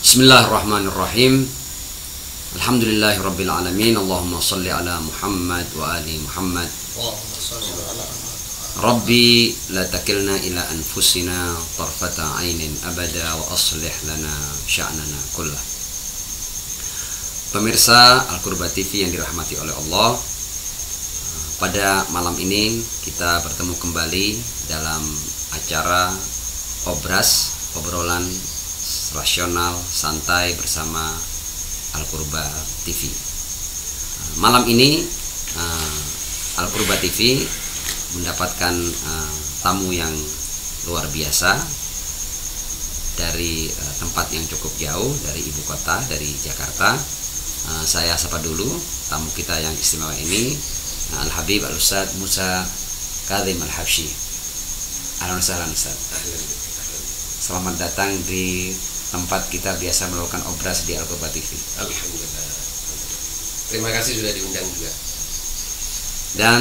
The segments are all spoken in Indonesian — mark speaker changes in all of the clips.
Speaker 1: Bismillahirrahmanirrahim. Alhamdulillahirabbil alamin. Allahumma shalli ala Muhammad wa ali Muhammad. Rabbi la takilna ila anfusina tarfata ainin abada wa aslih lana sya'nana kullah. Pemirsa Al-Qurba TV yang dirahmati oleh Allah, pada malam ini kita bertemu kembali dalam acara obrolan rasional santai bersama Al-Qurba TV. Malam ini Al-Qurba TV mendapatkan tamu yang luar biasa dari tempat yang cukup jauh, dari ibu kota, dari Jakarta. Saya sapa dulu tamu kita yang istimewa ini, Al-Habib Al-Ustadz Musa Kadzim Al-Habsyi. Ahlan wa sahlan Ustaz. Selamat datang di tempat kita biasa melakukan obras di Al-Qurba TV.
Speaker 2: Alhamdulillah. Terima kasih sudah diundang juga.
Speaker 1: Dan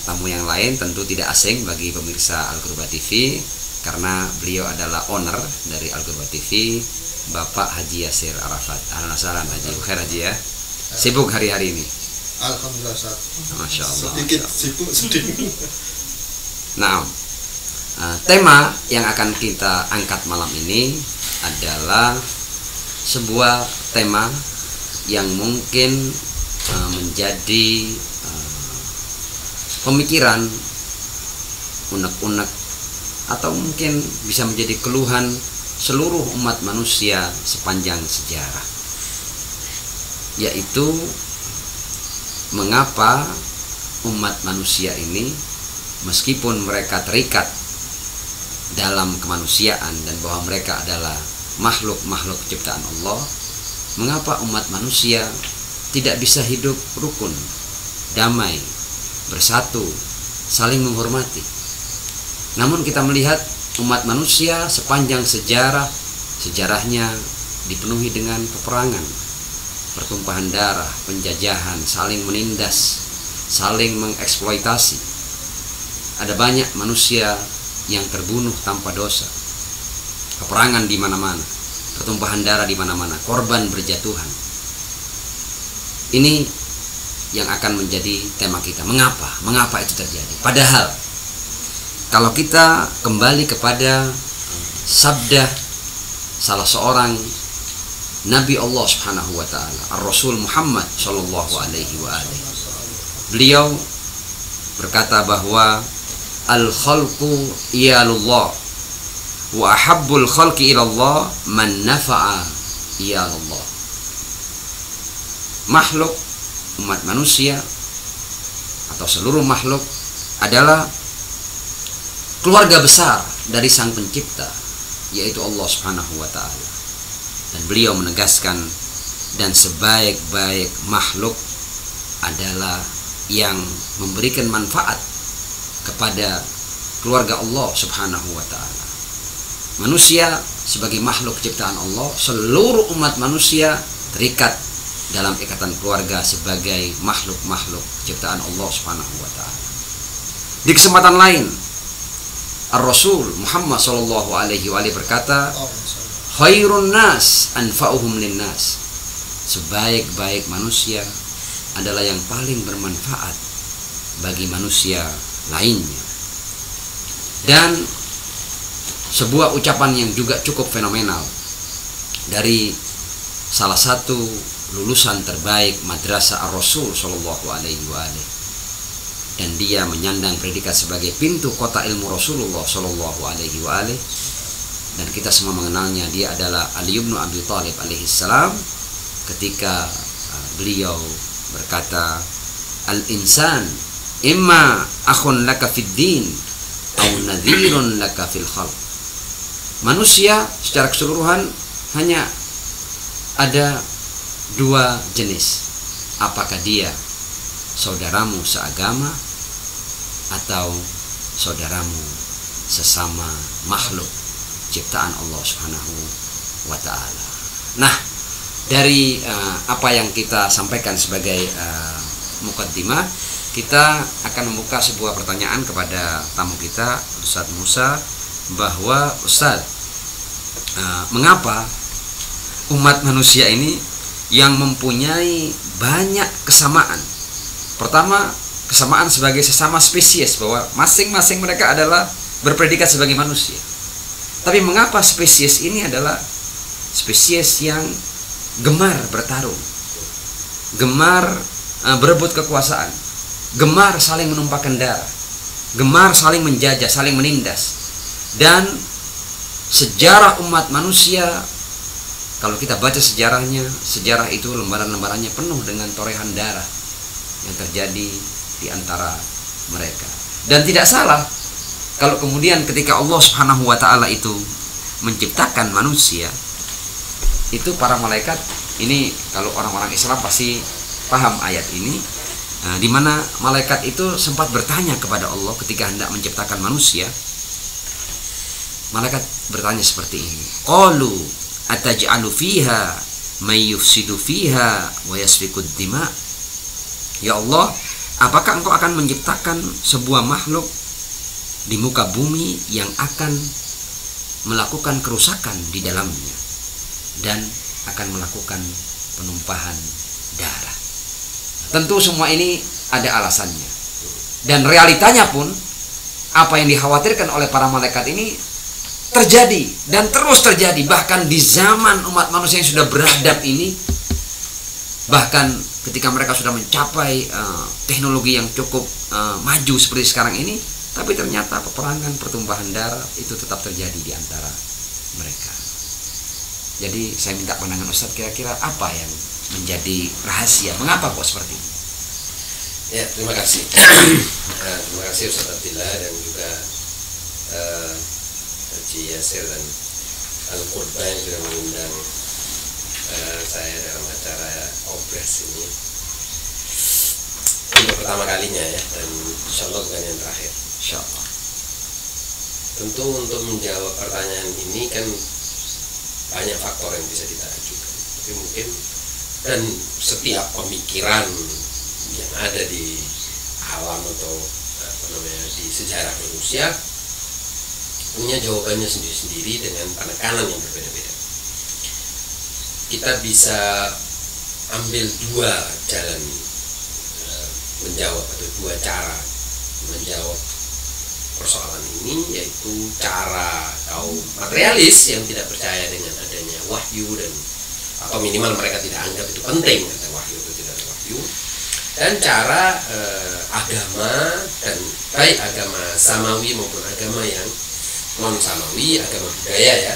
Speaker 1: tamu yang lain tentu tidak asing bagi pemirsa Al-Qurba TV, karena beliau adalah owner dari Al-Qurba TV, Bapak Haji Yasir Arafat. Ahlan wa sahlan Haji. Khair Haji ya. Sibuk hari-hari ini?
Speaker 3: Alhamdulillah Ustaz.
Speaker 1: Masya Allah.
Speaker 3: Sedikit sibuk sedikit.
Speaker 1: Nah, tema yang akan kita angkat malam ini adalah sebuah tema yang mungkin menjadi pemikiran unek-unek, atau mungkin bisa menjadi keluhan seluruh umat manusia sepanjang sejarah, yaitu mengapa umat manusia ini, meskipun mereka terikat dalam kemanusiaan dan bahwa mereka adalah makhluk-makhluk ciptaan Allah, mengapa umat manusia tidak bisa hidup rukun, damai, bersatu, saling menghormati. Namun kita melihat umat manusia sepanjang sejarahnya dipenuhi dengan peperangan, pertumpahan darah, penjajahan, saling menindas, saling mengeksploitasi. Ada banyak manusia yang terbunuh tanpa dosa, peperangan di mana-mana, pertumpahan darah di mana-mana, korban berjatuhan. Ini yang akan menjadi tema kita. Mengapa itu terjadi? Padahal kalau kita kembali kepada sabda salah seorang Nabi Allah Subhanahu wa taala, Ar-Rasul Muhammad sallallahu alaihi wa alihi. Beliau berkata bahwa al-khalqu iyalullah wa ahabbul khalqi ilallah man nafa'a iyalullah. Makhluk, umat manusia atau seluruh makhluk adalah keluarga besar dari Sang Pencipta, yaitu Allah Subhanahu wa taala. Dan beliau menegaskan, dan sebaik-baik makhluk adalah yang memberikan manfaat kepada keluarga Allah Subhanahu wa taala. Manusia sebagai makhluk ciptaan Allah, seluruh umat manusia terikat dalam ikatan keluarga sebagai makhluk-makhluk ciptaan Allah Subhanahu wa taala. Di kesempatan lain, Ar-Rasul Muhammad sallallahu alaihi wa alihi berkata, khairun nas anfa'uhum linnas. Sebaik-baik manusia adalah yang paling bermanfaat bagi manusia lainnya. Dan sebuah ucapan yang juga cukup fenomenal dari salah satu lulusan terbaik Madrasah Ar-Rasul sallallahu alaihi wa alihi, dan dia menyandang predikat sebagai pintu kota ilmu Rasulullah sallallahu alaihi wa alihi, dan kita semua mengenalnya. Dia adalah Ali bin Abi Thalib alaihi salam, ketika beliau berkata, al-insan imma akhun laka fid din au nadhirun laka fil khalq. Manusia secara keseluruhan hanya ada dua jenis. Apakah dia saudaramu seagama atau saudaramu sesama makhluk ciptaan Allah Subhanahu wa taala. Nah, dari apa yang kita sampaikan sebagai mukaddimah, kita akan membuka sebuah pertanyaan kepada tamu kita, Ustadz Musa, bahwa Ustadz, mengapa umat manusia ini yang mempunyai banyak kesamaan. Pertama, kesamaan sebagai sesama spesies, bahwa masing-masing mereka adalah berpredikat sebagai manusia. Tapi mengapa spesies ini adalah spesies yang gemar bertarung, gemar berebut kekuasaan, gemar saling menumpahkan darah, gemar saling menjajah, saling menindas. Dan sejarah umat manusia, kalau kita baca sejarahnya, sejarah itu lembaran-lembarannya penuh dengan torehan darah yang terjadi di antara mereka. Dan tidak salah kalau kemudian ketika Allah Subhanahu wa taala itu menciptakan manusia, itu para malaikat ini, kalau orang-orang Islam pasti paham ayat ini, di mana malaikat itu sempat bertanya kepada Allah ketika hendak menciptakan manusia. Malaikat bertanya seperti ini, qalu ataj'alu fiha may yufsidu fiha wa yasfikud dima. Ya Allah, apakah engkau akan menciptakan sebuah makhluk di muka bumi yang akan melakukan kerusakan di dalamnya dan akan melakukan penumpahan darah? Tentu semua ini ada alasannya. Dan realitanya pun apa yang dikhawatirkan oleh para malaikat ini terjadi dan terus terjadi, bahkan di zaman umat manusia yang sudah beradab ini, bahkan ketika mereka sudah mencapai teknologi yang cukup maju seperti sekarang ini, tapi ternyata peperangan, pertumpahan darah itu tetap terjadi di antara mereka. Jadi saya minta pandangan Ustadz, kira-kira apa yang menjadi rahasia, mengapa kok seperti ini?
Speaker 2: Ya, terima kasih. Terima kasih Ustadz Abdillah dan juga Haji Yasir dan Al-Qurba yang sudah mengundang saya dalam acara Obras ini untuk pertama kalinya ya, dan insya Allah bukan yang terakhir.
Speaker 1: Insya Allah.
Speaker 2: Tentu untuk menjawab pertanyaan ini kan banyak faktor yang bisa kita ajukan, tapi mungkin dan setiap pemikiran yang ada di alam atau di sejarah manusia punya jawabannya sendiri-sendiri dengan penekanan yang berbeda-beda. Kita bisa ambil dua jalan menjawab atau dua cara menjawab persoalan ini, yaitu cara kaum materialis yang tidak percaya dengan adanya wahyu, dan atau minimal mereka tidak anggap itu penting ada wahyu atau tidak ada wahyu, dan cara agama, dan baik agama samawi maupun agama yang non samawi, agama budaya ya,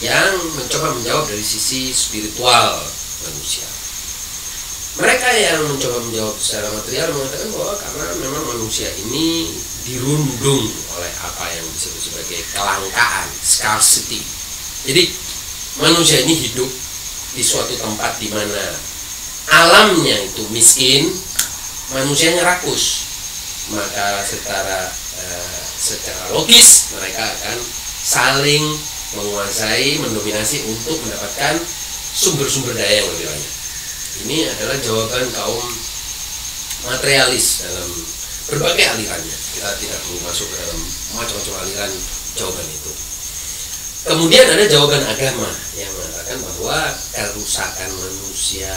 Speaker 2: yang mencoba menjawab dari sisi spiritual manusia. Mereka yang mencoba menjawab secara material mengatakan bahwa karena memang manusia ini dirundung oleh apa yang disebut sebagai kelangkaan, scarcity. Jadi manusia ini hidup di suatu tempat di mana alamnya itu miskin, manusianya rakus. Maka secara logis mereka akan saling menguasai, mendominasi untuk mendapatkan sumber-sumber daya yang lebih banyak. Ini adalah jawaban kaum materialis dalam berbagai alirannya. Kita tidak perlu masuk ke dalam macam-macam aliran jawaban itu. Kemudian ada jawaban agama yang mengatakan bahwa kerusakan manusia,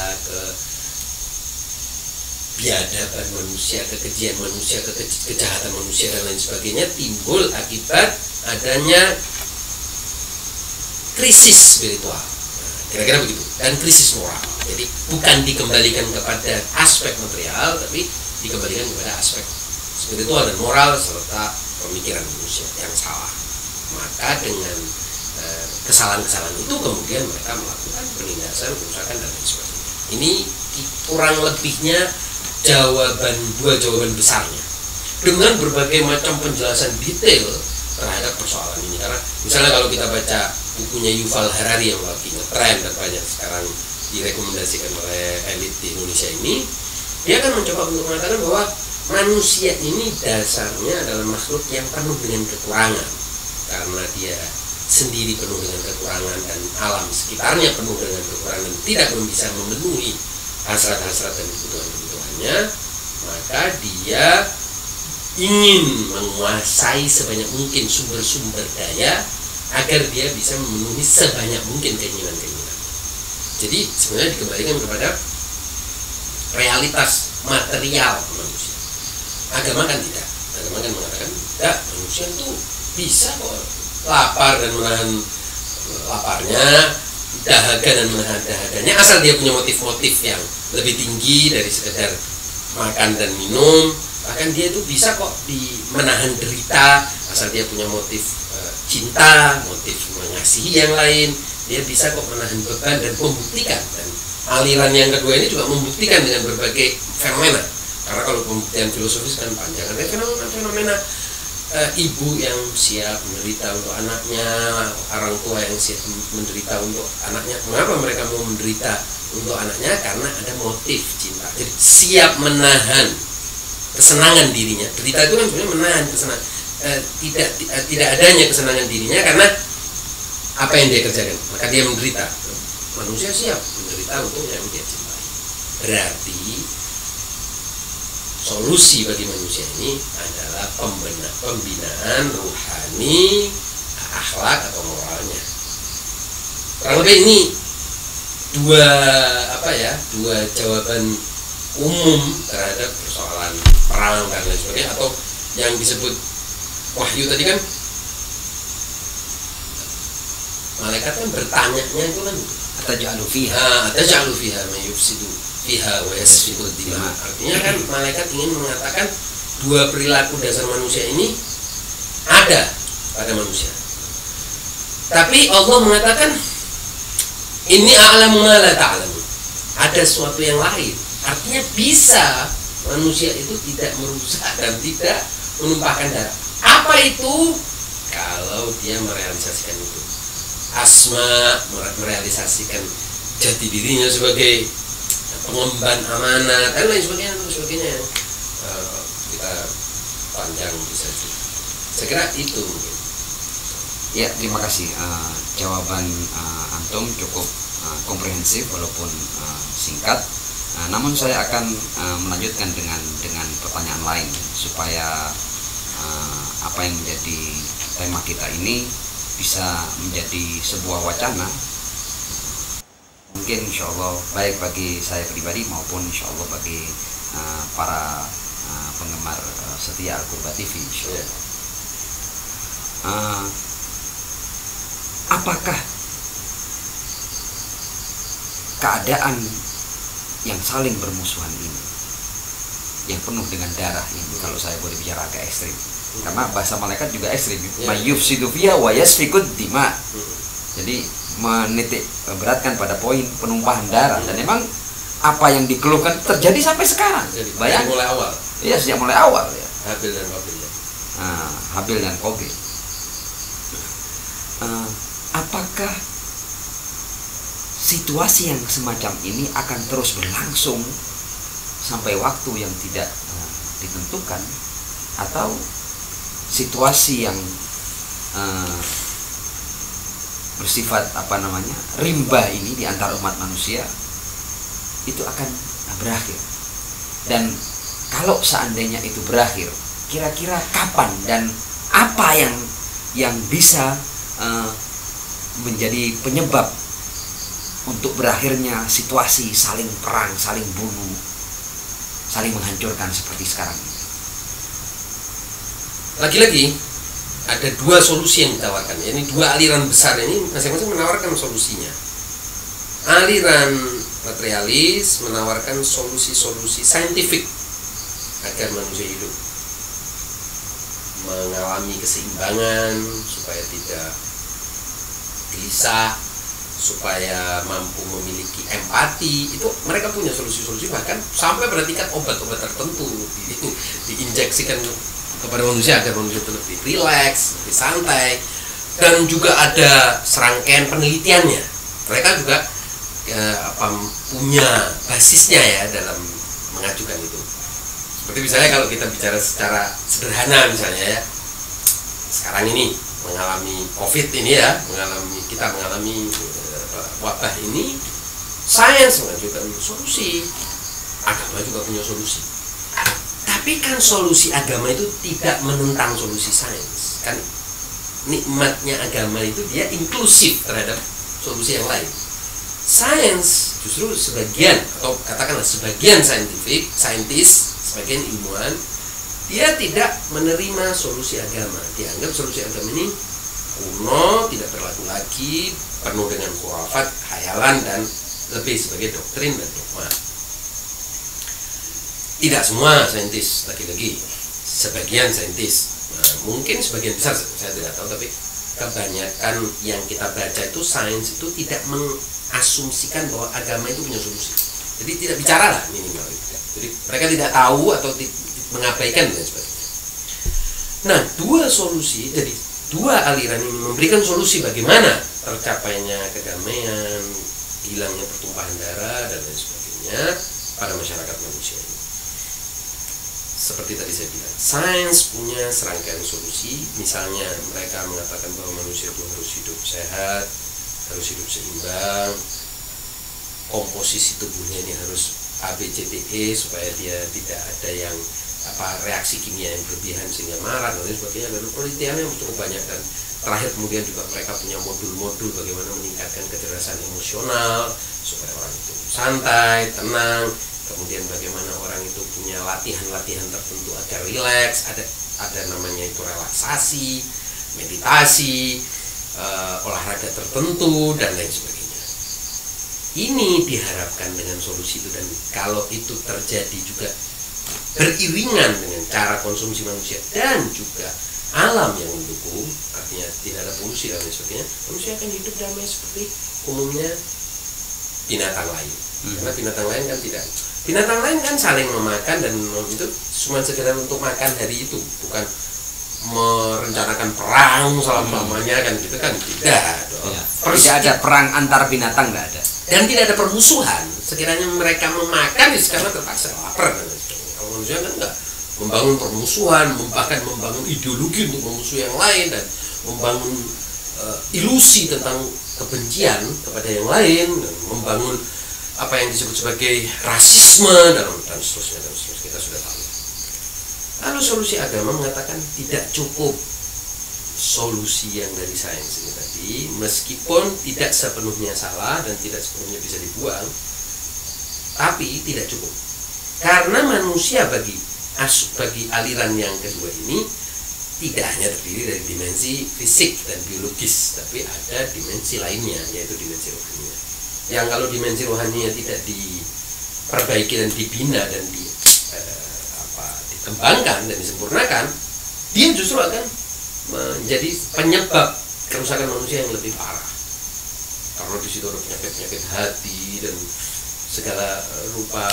Speaker 2: kebiadaban manusia, kekejian manusia, kejahatan manusia dan lain sebagainya timbul akibat adanya krisis spiritual, kira-kira begitu, dan krisis moral. Jadi bukan dikembalikan kepada aspek material, tapi dikembalikan kepada aspek spiritual dan moral serta pemikiran manusia yang salah. Maka dengan kesalahan-kesalahan itu kemudian mereka melakukan penindasan, kerusakan dan lain sebagainya. Ini kurang lebihnya dua jawaban besarnya, dengan berbagai macam penjelasan detail terhadap persoalan ini. Karena misalnya kalau kita baca bukunya Yuval Harari yang lagi ngetren dan banyak sekarang direkomendasikan oleh elit di Indonesia ini, dia akan mencoba untuk mengatakan bahwa manusia ini dasarnya adalah makhluk yang penuh dengan kekurangan, karena dia sendiri penuh dengan kekurangan dan alam sekitarnya penuh dengan kekurangan, tidak bisa memenuhi hasrat-hasrat dan kebutuhan-kebutuhannya. Maka dia ingin menguasai sebanyak mungkin sumber-sumber daya agar dia bisa memenuhi sebanyak mungkin keinginan-keinginan. Jadi sebenarnya dikembalikan kepada realitas material manusia. Agama kan tidak. Agama kan mengatakan tidak, manusia itu bisa kok lapar dan menahan laparnya, dahaga dan menahan dahaganya, asal dia punya motif-motif yang lebih tinggi dari sekedar makan dan minum. Bahkan dia itu bisa kok menahan derita asal dia punya motif cinta, motif mengasihi yang lain. Dia bisa kok menahan beban dan membuktikan. Dan aliran yang kedua ini juga membuktikan dengan berbagai fenomena. Karena kalau pembuktian filosofis kan panjang, ada fenomena ibu yang siap menderita untuk anaknya, orang tua yang siap menderita untuk anaknya. Mengapa mereka mau menderita untuk anaknya? Karena ada motif cinta. Jadi siap menahan kesenangan dirinya. Derita itu kan sebenarnya menahan kesenangan, tidak adanya kesenangan dirinya karena apa yang dia kerjakan, maka dia menderita. Manusia siap menderita untuk yang dia cintai. Berarti solusi bagi manusia ini adalah pembinaan ruhani, akhlak atau moralnya. Kurang lebih ini dua jawaban umum terhadap persoalan perang dan lain sebagainya, atau yang disebut wahyu tadi kan, malaikat kan bertanya-nya itu kan
Speaker 1: Ataj'alu fiha
Speaker 2: may yufsidu fiha wa yasfiku dima. Artinya kan malaikat ingin mengatakan dua perilaku dasar manusia ini ada pada manusia. Tapi Allah mengatakan ini a'lamu ma la ta'lamu. Ada sesuatu yang lain. Artinya bisa manusia itu tidak merusak dan tidak menumpahkan darah. Apa itu? Kalau dia merealisasikan itu. Asma, merealisasikan jati dirinya sebagai pengemban amanah dan lain sebagainya, kita panjang bisa. Saya kira itu mungkin.
Speaker 1: Ya, terima kasih. Jawaban antum cukup komprehensif walaupun singkat. Namun saya akan melanjutkan dengan pertanyaan lain supaya apa yang menjadi tema kita ini bisa menjadi sebuah wacana. Mungkin insya Allah baik bagi saya pribadi maupun insya Allah bagi para penggemar setia Al-Qurba TV. Apakah keadaan yang saling bermusuhan ini, yang penuh dengan darah ini, kalau saya boleh bicara agak ekstrim, karena bahasa malaikat juga ekstrim, mayufsidu fiha wa yasfikud dima. Jadi menitik beratkan pada poin penumpahan darah, dan memang apa yang dikeluhkan terjadi sampai sekarang.
Speaker 2: Bayang mulai awal.
Speaker 1: Iya, sejak mulai awal ya.
Speaker 2: Habil dan Qabil.
Speaker 1: Habil dan Qabil. Apakah situasi yang semacam ini akan terus berlangsung sampai waktu yang tidak ditentukan, atau situasi yang bersifat rimba ini di antara umat manusia itu akan berakhir? Dan kalau seandainya itu berakhir, kira-kira kapan dan apa yang bisa menjadi penyebab untuk berakhirnya situasi saling perang, saling bunuh, saling menghancurkan seperti sekarang ini?
Speaker 2: Lagi-lagi ada dua solusi yang ditawarkan. Ini dua aliran besar ini masing-masing menawarkan solusinya. Aliran materialis menawarkan solusi-solusi saintifik agar manusia hidup mengalami keseimbangan, supaya tidak gelisah, supaya mampu memiliki empati. Itu mereka punya solusi-solusi, bahkan sampai pada tingkat obat-obat tertentu diinjeksikan kepada manusia agar manusia itu lebih rileks, lebih santai. Dan juga ada serangkaian penelitiannya. Mereka juga punya basisnya ya dalam mengajukan itu. Seperti misalnya kalau kita bicara secara sederhana, misalnya ya, sekarang ini mengalami COVID ini ya, kita mengalami wabah ini, sains mengajukan solusi, agama juga punya solusi. Tapi kan solusi agama itu tidak menentang solusi sains, kan nikmatnya agama itu dia inklusif terhadap solusi yang lain. Sains justru sebagian, atau katakanlah sebagian saintis, sebagian ilmuwan, dia tidak menerima solusi agama. Dianggap solusi agama ini kuno, tidak berlaku lagi, penuh dengan khurafat, khayalan, dan lebih sebagai doktrin dan dogma. Tidak semua saintis, lagi-lagi sebagian saintis, mungkin sebagian besar saya tidak tahu, tapi kebanyakan yang kita baca itu sains itu tidak mengasumsikan bahwa agama itu punya solusi. Jadi tidak bicara lah minimal itu. Jadi mereka tidak tahu atau mengabaikan dan sebagainya. Nah, dua solusi, jadi dua aliran ini memberikan solusi bagaimana tercapainya kedamaian, hilangnya pertumpahan darah dan lain sebagainya pada masyarakat manusia ini. Seperti tadi saya bilang, sains punya serangkaian solusi. Misalnya mereka mengatakan bahwa manusia itu harus hidup sehat, harus hidup seimbang, komposisi tubuhnya ini harus ABCDE supaya dia tidak ada yang reaksi kimia yang berlebihan sehingga marah dan lain sebagainya. Dan penelitiannya cukup banyak, dan terakhir kemudian juga mereka punya modul-modul bagaimana meningkatkan kecerdasan emosional supaya orang itu santai, tenang. Kemudian bagaimana orang itu punya latihan-latihan tertentu agar rileks, ada namanya itu relaksasi, meditasi, olahraga tertentu dan lain sebagainya. Ini diharapkan dengan solusi itu, dan kalau itu terjadi juga beriringan dengan cara konsumsi manusia dan juga alam yang mendukung, artinya tidak ada polusi dan lain sebagainya, manusia akan hidup damai seperti umumnya binatang lain. Karena binatang lain kan tidak. Binatang lain kan saling memakan dan itu cuma sekedar untuk makan hari itu, bukan merencanakan perang selama-lamanya kan, gitu kan, tidak.
Speaker 1: Ya. Tidak ada perang antar binatang, nggak ada.
Speaker 2: Dan tidak ada permusuhan. Sekiranya mereka memakan karena terpaksa lapar dan sebagainya. Kalau manusia kan enggak, membangun permusuhan, bahkan membangun ideologi untuk memusuhi yang lain dan membangun ilusi tentang kebencian kepada yang lain, dan membangun apa yang disebut sebagai rasisme dan seterusnya kita sudah tahu. Lalu solusi agama mengatakan tidak cukup solusi yang dari sains ini tadi, meskipun tidak sepenuhnya salah dan tidak sepenuhnya bisa dibuang, tapi tidak cukup. Karena manusia bagi aliran yang kedua ini tidak hanya terdiri dari dimensi fisik dan biologis, tapi ada dimensi lainnya, yaitu dimensi rohaninya. Yang kalau dimensi rohaninya tidak diperbaiki dan dibina dan dikembangkan dan disempurnakan, dia justru akan menjadi penyebab kerusakan manusia yang lebih parah. Karena di situ ada penyakit hati dan segala rupa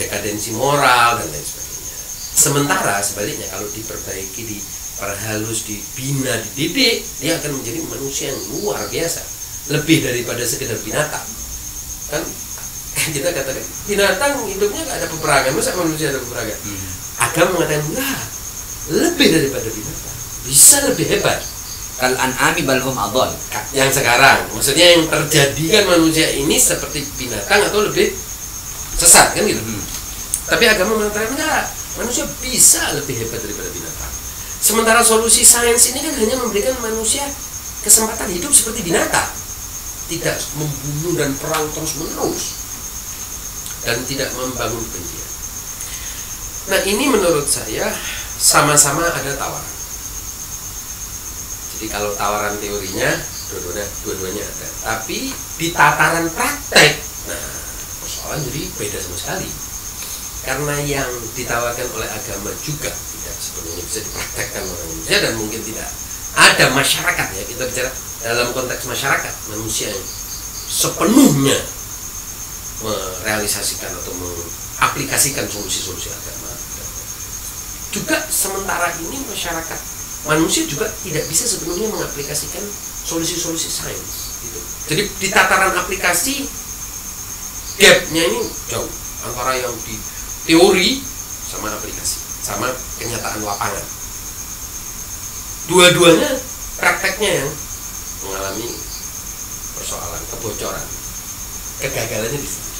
Speaker 2: dekadensi moral dan lain sebagainya. Sementara sebaliknya kalau diperbaiki, diperhalus, dibina, dididik, dia akan menjadi manusia yang luar biasa. Lebih daripada sekedar binatang. Kan kita katakan binatang hidupnya gak ada peperangan, masa manusia ada peperangan? Agama mengatakan enggak, lebih daripada binatang, bisa lebih hebat.
Speaker 1: Kal an'ami bal hum adall.
Speaker 2: Yang sekarang, maksudnya yang terjadi kan manusia ini seperti binatang atau lebih sesat kan gitu. Tapi agama mengatakan enggak, manusia bisa lebih hebat daripada binatang. Sementara solusi sains ini kan hanya memberikan manusia kesempatan hidup seperti binatang, tidak membunuh dan perang terus-menerus, dan tidak membangun kebencian. Nah, ini menurut saya sama-sama ada tawaran. Jadi kalau tawaran teorinya dua-duanya ada, tapi di tataran praktek, nah persoalan jadi beda sama sekali. Karena yang ditawarkan oleh agama juga tidak sepenuhnya bisa dipraktekkan oleh manusia, dan mungkin tidak ada masyarakat, ya kita bicara dalam konteks masyarakat manusia yang sepenuhnya merealisasikan atau mengaplikasikan solusi-solusi agama. Juga sementara ini masyarakat manusia juga tidak bisa sepenuhnya mengaplikasikan solusi-solusi sains gitu. Jadi di tataran aplikasi gapnya ini jauh antara yang di teori sama aplikasi, sama kenyataan lapangan. Dua-duanya prakteknya yang mengalami persoalan, kebocoran, kegagalannya di situ.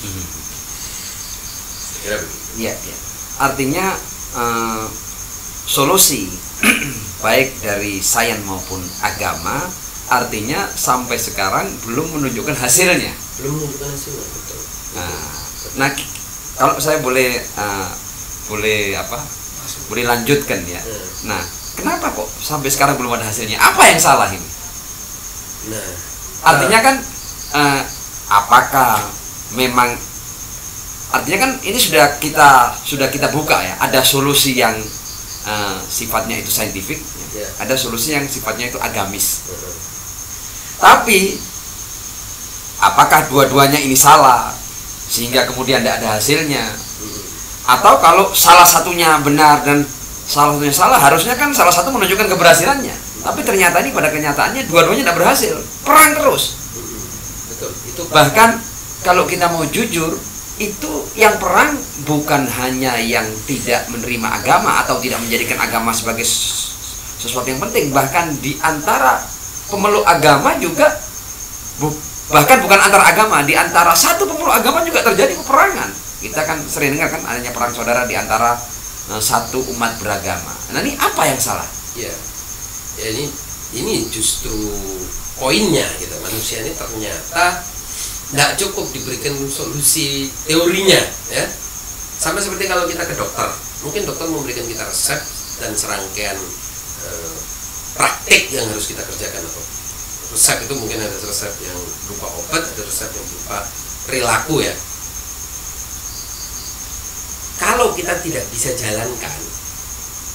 Speaker 1: Iya, iya. Artinya solusi baik dari sains maupun agama, artinya sampai sekarang belum menunjukkan hasilnya.
Speaker 2: Belum menunjukkan hasilnya, betul.
Speaker 1: Nah, kalau saya boleh boleh lanjutkan ya. Nah, kenapa kok sampai sekarang belum ada hasilnya? Apa yang salah ini?
Speaker 2: Nah,
Speaker 1: artinya kan apakah memang, artinya kan ini sudah kita buka ya, ada solusi yang sifatnya itu saintifik, ada solusi yang sifatnya itu agamis. Tapi apakah dua-duanya ini salah sehingga kemudian tidak ada hasilnya? Atau kalau salah satunya benar dan salah satunya salah, harusnya kan salah satu menunjukkan keberhasilannya. Tapi ternyata ini pada kenyataannya dua-duanya tidak berhasil, perang terus.
Speaker 2: Betul. Itu
Speaker 1: bahkan kalau kita mau jujur, itu yang perang bukan hanya yang tidak menerima agama atau tidak menjadikan agama sebagai sesuatu yang penting, bahkan di antara pemeluk agama juga, bahkan bukan antar agama, di antara satu pemeluk agama juga terjadi peperangan. Kita kan sering dengar kan adanya perang saudara di antara satu umat beragama. Nah, ini apa yang salah?
Speaker 2: Ya ini justru poinnya gitu. Manusia ini ternyata tidak cukup diberikan solusi teorinya, ya. Sama seperti kalau kita ke dokter, mungkin dokter memberikan kita resep dan serangkaian praktik yang harus kita kerjakan. Atau resep itu mungkin ada resep yang berupa obat, ada resep yang berupa perilaku, ya. Kalau kita tidak bisa jalankan,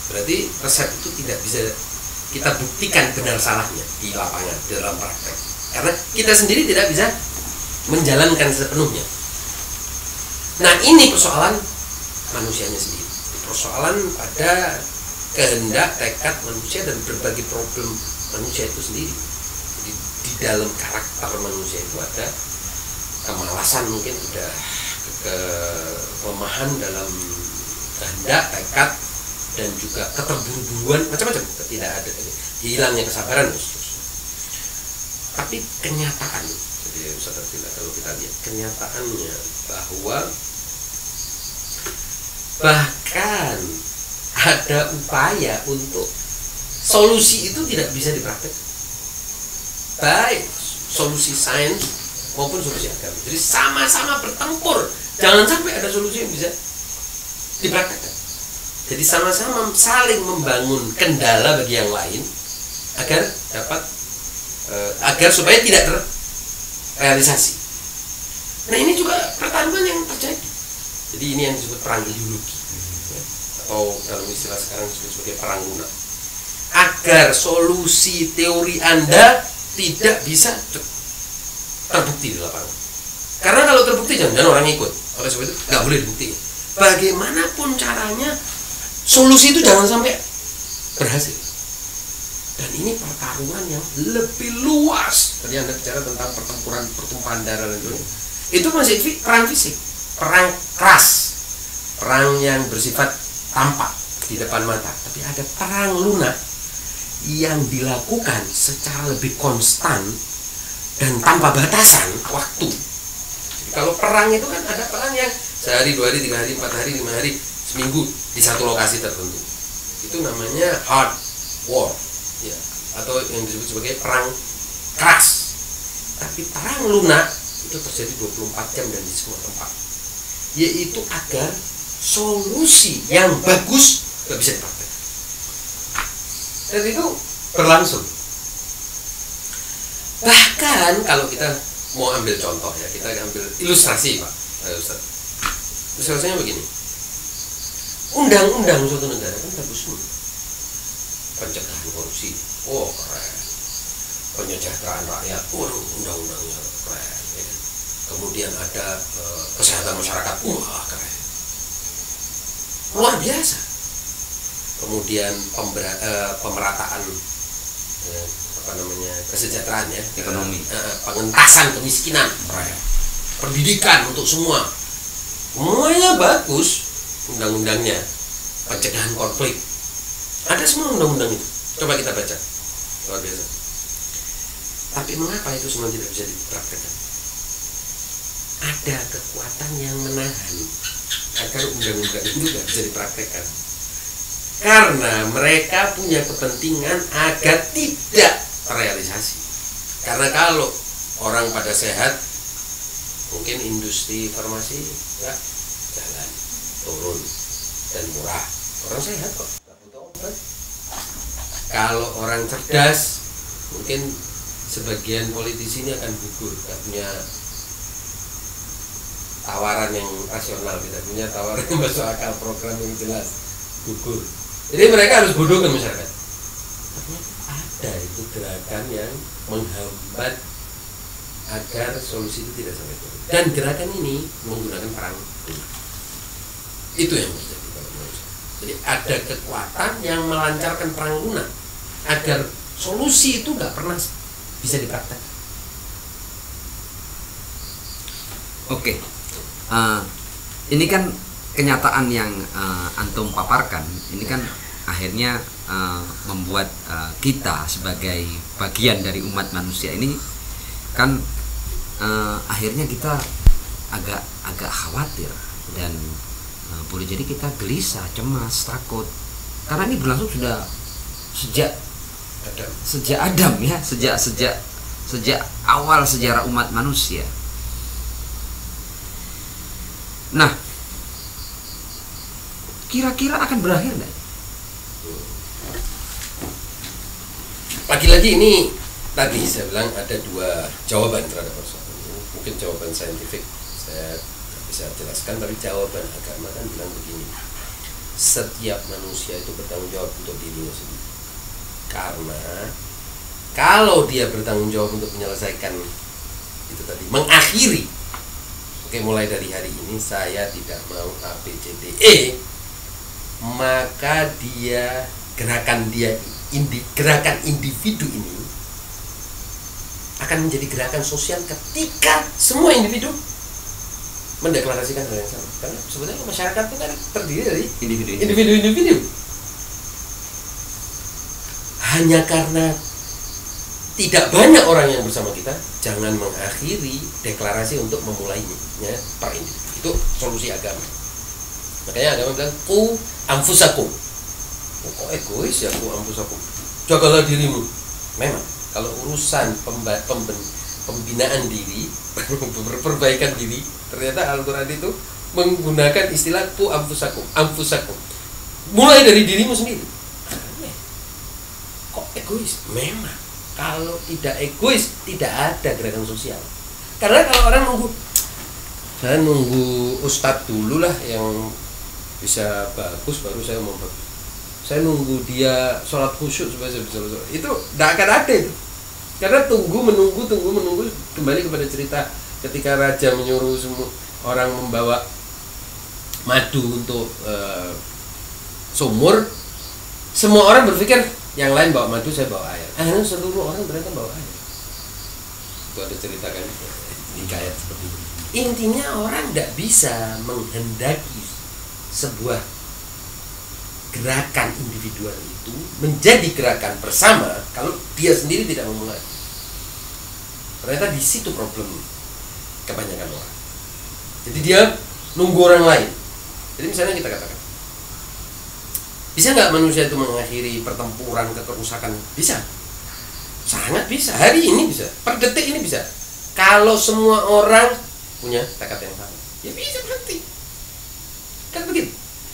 Speaker 2: berarti resep itu tidak bisa kita buktikan benar salahnya di lapangan, di dalam praktek. Karena kita sendiri tidak bisa menjalankan sepenuhnya. Nah, ini persoalan manusianya sendiri. Persoalan pada kehendak, tekad manusia dan berbagai problem manusia itu sendiri. Jadi di dalam karakter manusia itu ada kemalasan, mungkin ada kelemahan dalam kehendak, tekad, dan juga keterburu-buruan, macam-macam, tidak ada hilangnya kesabaran. Tapi kenyataan, jadi Ustaz Abdillah, kalau kita lihat kenyataannya bahwa bahkan ada upaya untuk solusi itu tidak bisa dipraktekkan, baik solusi sains maupun solusi agama. Jadi sama-sama bertempur, jangan sampai ada solusi yang bisa dipraktekkan. Jadi sama-sama saling membangun kendala bagi yang lain agar dapat agar supaya tidak terrealisasi. Nah, ini juga pertarungan yang terjadi. Jadi ini yang disebut perang ideologi, ya, atau dalam istilah sekarang disebut sebagai perang lunak. Agar solusi teori Anda tidak bisa terbukti di lapangan. Karena kalau terbukti jangan-jangan orang ikut. Oleh sebab itu nggak boleh dibukti. Bagaimanapun caranya, solusi itu jangan sampai berhasil. Dan ini pertarungan yang lebih luas. Tadi Anda bicara tentang pertempuran, pertumpahan darah dan sebagainya. Itu masih perang fisik, perang keras, perang yang bersifat tampak di depan mata. Tapi ada perang lunak yang dilakukan secara lebih konstan dan tanpa batasan waktu. Jadi kalau perang itu kan ada perang yang sehari, 2 hari, 3 hari, 4 hari, 5 hari, seminggu di satu lokasi tertentu. Itu namanya hard war, ya, atau yang disebut sebagai perang keras. Tapi perang lunak itu terjadi 24 jam dan di semua tempat, yaitu agar solusi yang bagus gak bisa dipraktekkan. Dan itu berlangsung. Bahkan kalau kita mau ambil contoh, ya, kita ambil ilustrasi, Pak Ustaz. Ilustrasinya begini. Undang-undang suatu negara kan bagus semua. Pencegahan korupsi, oh keren. Penyejahteraan rakyat, waduh, undang-undangnya keren, ya. Kemudian ada kesehatan masyarakat, wah keren, luar biasa. Kemudian pemerataan kesejahteraan, ya,
Speaker 1: ekonomi,
Speaker 2: pengentasan kemiskinan, keren. Pendidikan untuk semua, semuanya bagus. Undang-undangnya, pencegahan konflik, ada semua undang-undang itu. Coba kita baca, luar biasa. Tapi mengapa itu semua tidak bisa dipraktekkan? Ada kekuatan yang menahan agar undang-undang itu tidak bisa dipraktekkan. Karena mereka punya kepentingan agar tidak terrealisasi. Karena kalau orang pada sehat, mungkin industri farmasi ya jalan, turun, dan murah. Orang sehat kok, nggak butuh obat. Kalau orang cerdas, mungkin sebagian politisi ini akan gugur, nggak punya tawaran yang rasional, tidak punya tawaran yang masuk akal, program yang jelas, gugur. Jadi mereka harus bodohkan masyarakat. Ternyata ada itu gerakan yang menghambat agar solusi itu tidak sampai turun. Dan gerakan ini menggunakan perang lunak. Itu yang terjadi kalau menurut saya. Jadi ada kekuatan yang melancarkan perang lunak agar solusi itu nggak pernah bisa dipraktekkan.
Speaker 1: Oke. Ini kan kenyataan yang antum paparkan. Ini kan akhirnya membuat kita sebagai bagian dari umat manusia ini kan akhirnya kita agak khawatir dan boleh jadi kita gelisah, cemas, takut karena ini berlangsung sudah sejak Adam ya, sejak awal sejarah umat manusia. Nah, kira-kira akan berakhir nggak?
Speaker 2: Lagi-lagi ini tadi saya bilang ada dua jawaban terhadap persoalan ini. Mungkin jawaban saintifik saya bisa jelaskan, tapi jawaban agama kan bilang begini: setiap manusia itu bertanggung jawab untuk dirinya sendiri. Karena kalau dia bertanggung jawab untuk menyelesaikan itu tadi, mengakhiri, oke, mulai dari hari ini saya tidak mau ABCDE, maka gerakan individu ini akan menjadi gerakan sosial ketika semua individu mendeklarasikan hal yang sama. Karena sebenarnya masyarakat itu kan terdiri dari individu. Hanya karena tidak banyak orang yang bersama kita, jangan mengakhiri deklarasi untuk memulainya per individu. Itu solusi agama. Makanya agama bilang ku anfusakum. Kok egois ya, ku anfusakum. Jagalah dirimu. Memang kalau urusan pembinaan diri, perbaikan diri, ternyata Al-Quran itu menggunakan istilah ku anfusakum. Mulai dari dirimu sendiri. Aneh. Kok egois? Memang kalau tidak egois tidak ada gerakan sosial. Karena kalau orang saya nunggu ustadz dulu lah yang bisa bagus baru saya mau bagus. Saya nunggu dia sholat khusyuk supaya saya bisa sholat. Itu tidak akan ada itu. Karena menunggu kembali kepada cerita ketika raja menyuruh semua orang membawa madu untuk sumur. Semua orang berpikir yang lain bawa madu, saya bawa air. Akhirnya seluruh orang ternyata bawa air. Itu ada ceritakan hikayat seperti itu. Intinya orang tidak bisa menghendaki sebuah gerakan individual itu menjadi gerakan bersama kalau dia sendiri tidak memulai. Ternyata di situ problem kebanyakan orang. Jadi dia nunggu orang lain. Jadi misalnya kita katakan, bisa nggak manusia itu mengakhiri pertempuran kerusakan? Bisa, sangat bisa. Hari ini bisa, per detik ini bisa. Kalau semua orang punya tekad yang sama, ya bisa berhenti. Kan begitu.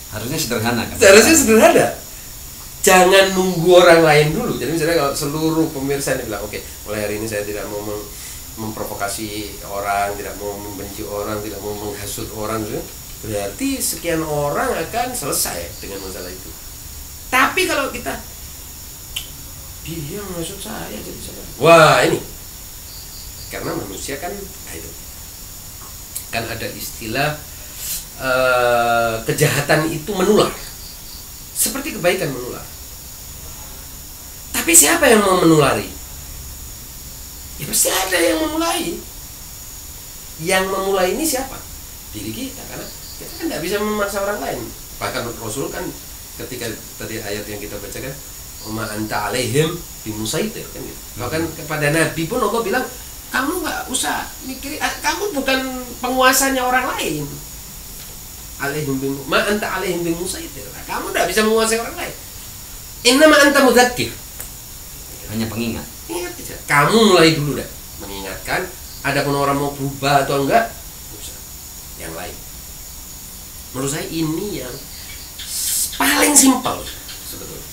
Speaker 1: Harusnya sederhana kan?
Speaker 2: Harusnya sederhana. Jangan nunggu orang lain dulu. Jadi misalnya kalau seluruh pemirsa ini bilang, oke, mulai hari ini saya tidak mau memprovokasi orang, tidak mau membenci orang, tidak mau menghasut orang, berarti sekian orang akan selesai dengan masalah itu. Tapi kalau kita dia menghasut saya, jadi saya, wah ini karena manusia kan itu kan ada istilah kejahatan itu menular seperti kebaikan menular. Tapi siapa yang mau menulari? Ya pasti ada yang memulai. Yang memulai ini siapa? Diri kita, karena kita kan tidak bisa memaksa orang lain. Bahkan Rasul kan ketika tadi ayat yang kita bacakan, "Wa anta alaihim bimusaitir," kan gitu. Bahkan kepada Nabi pun Allah bilang, kamu nggak usah mikir, kamu bukan penguasanya orang lain. Alaihim ma anta alaihim bimusaitir. Kamu tidak bisa menguasai orang lain. Innama anta mudzakir.
Speaker 1: Hanya pengingat.
Speaker 2: Ingat aja. Kamu mulai dulu dah mengingatkan. Adapun orang mau berubah atau enggak, yang lain. Menurut saya ini yang paling simpel sebetulnya.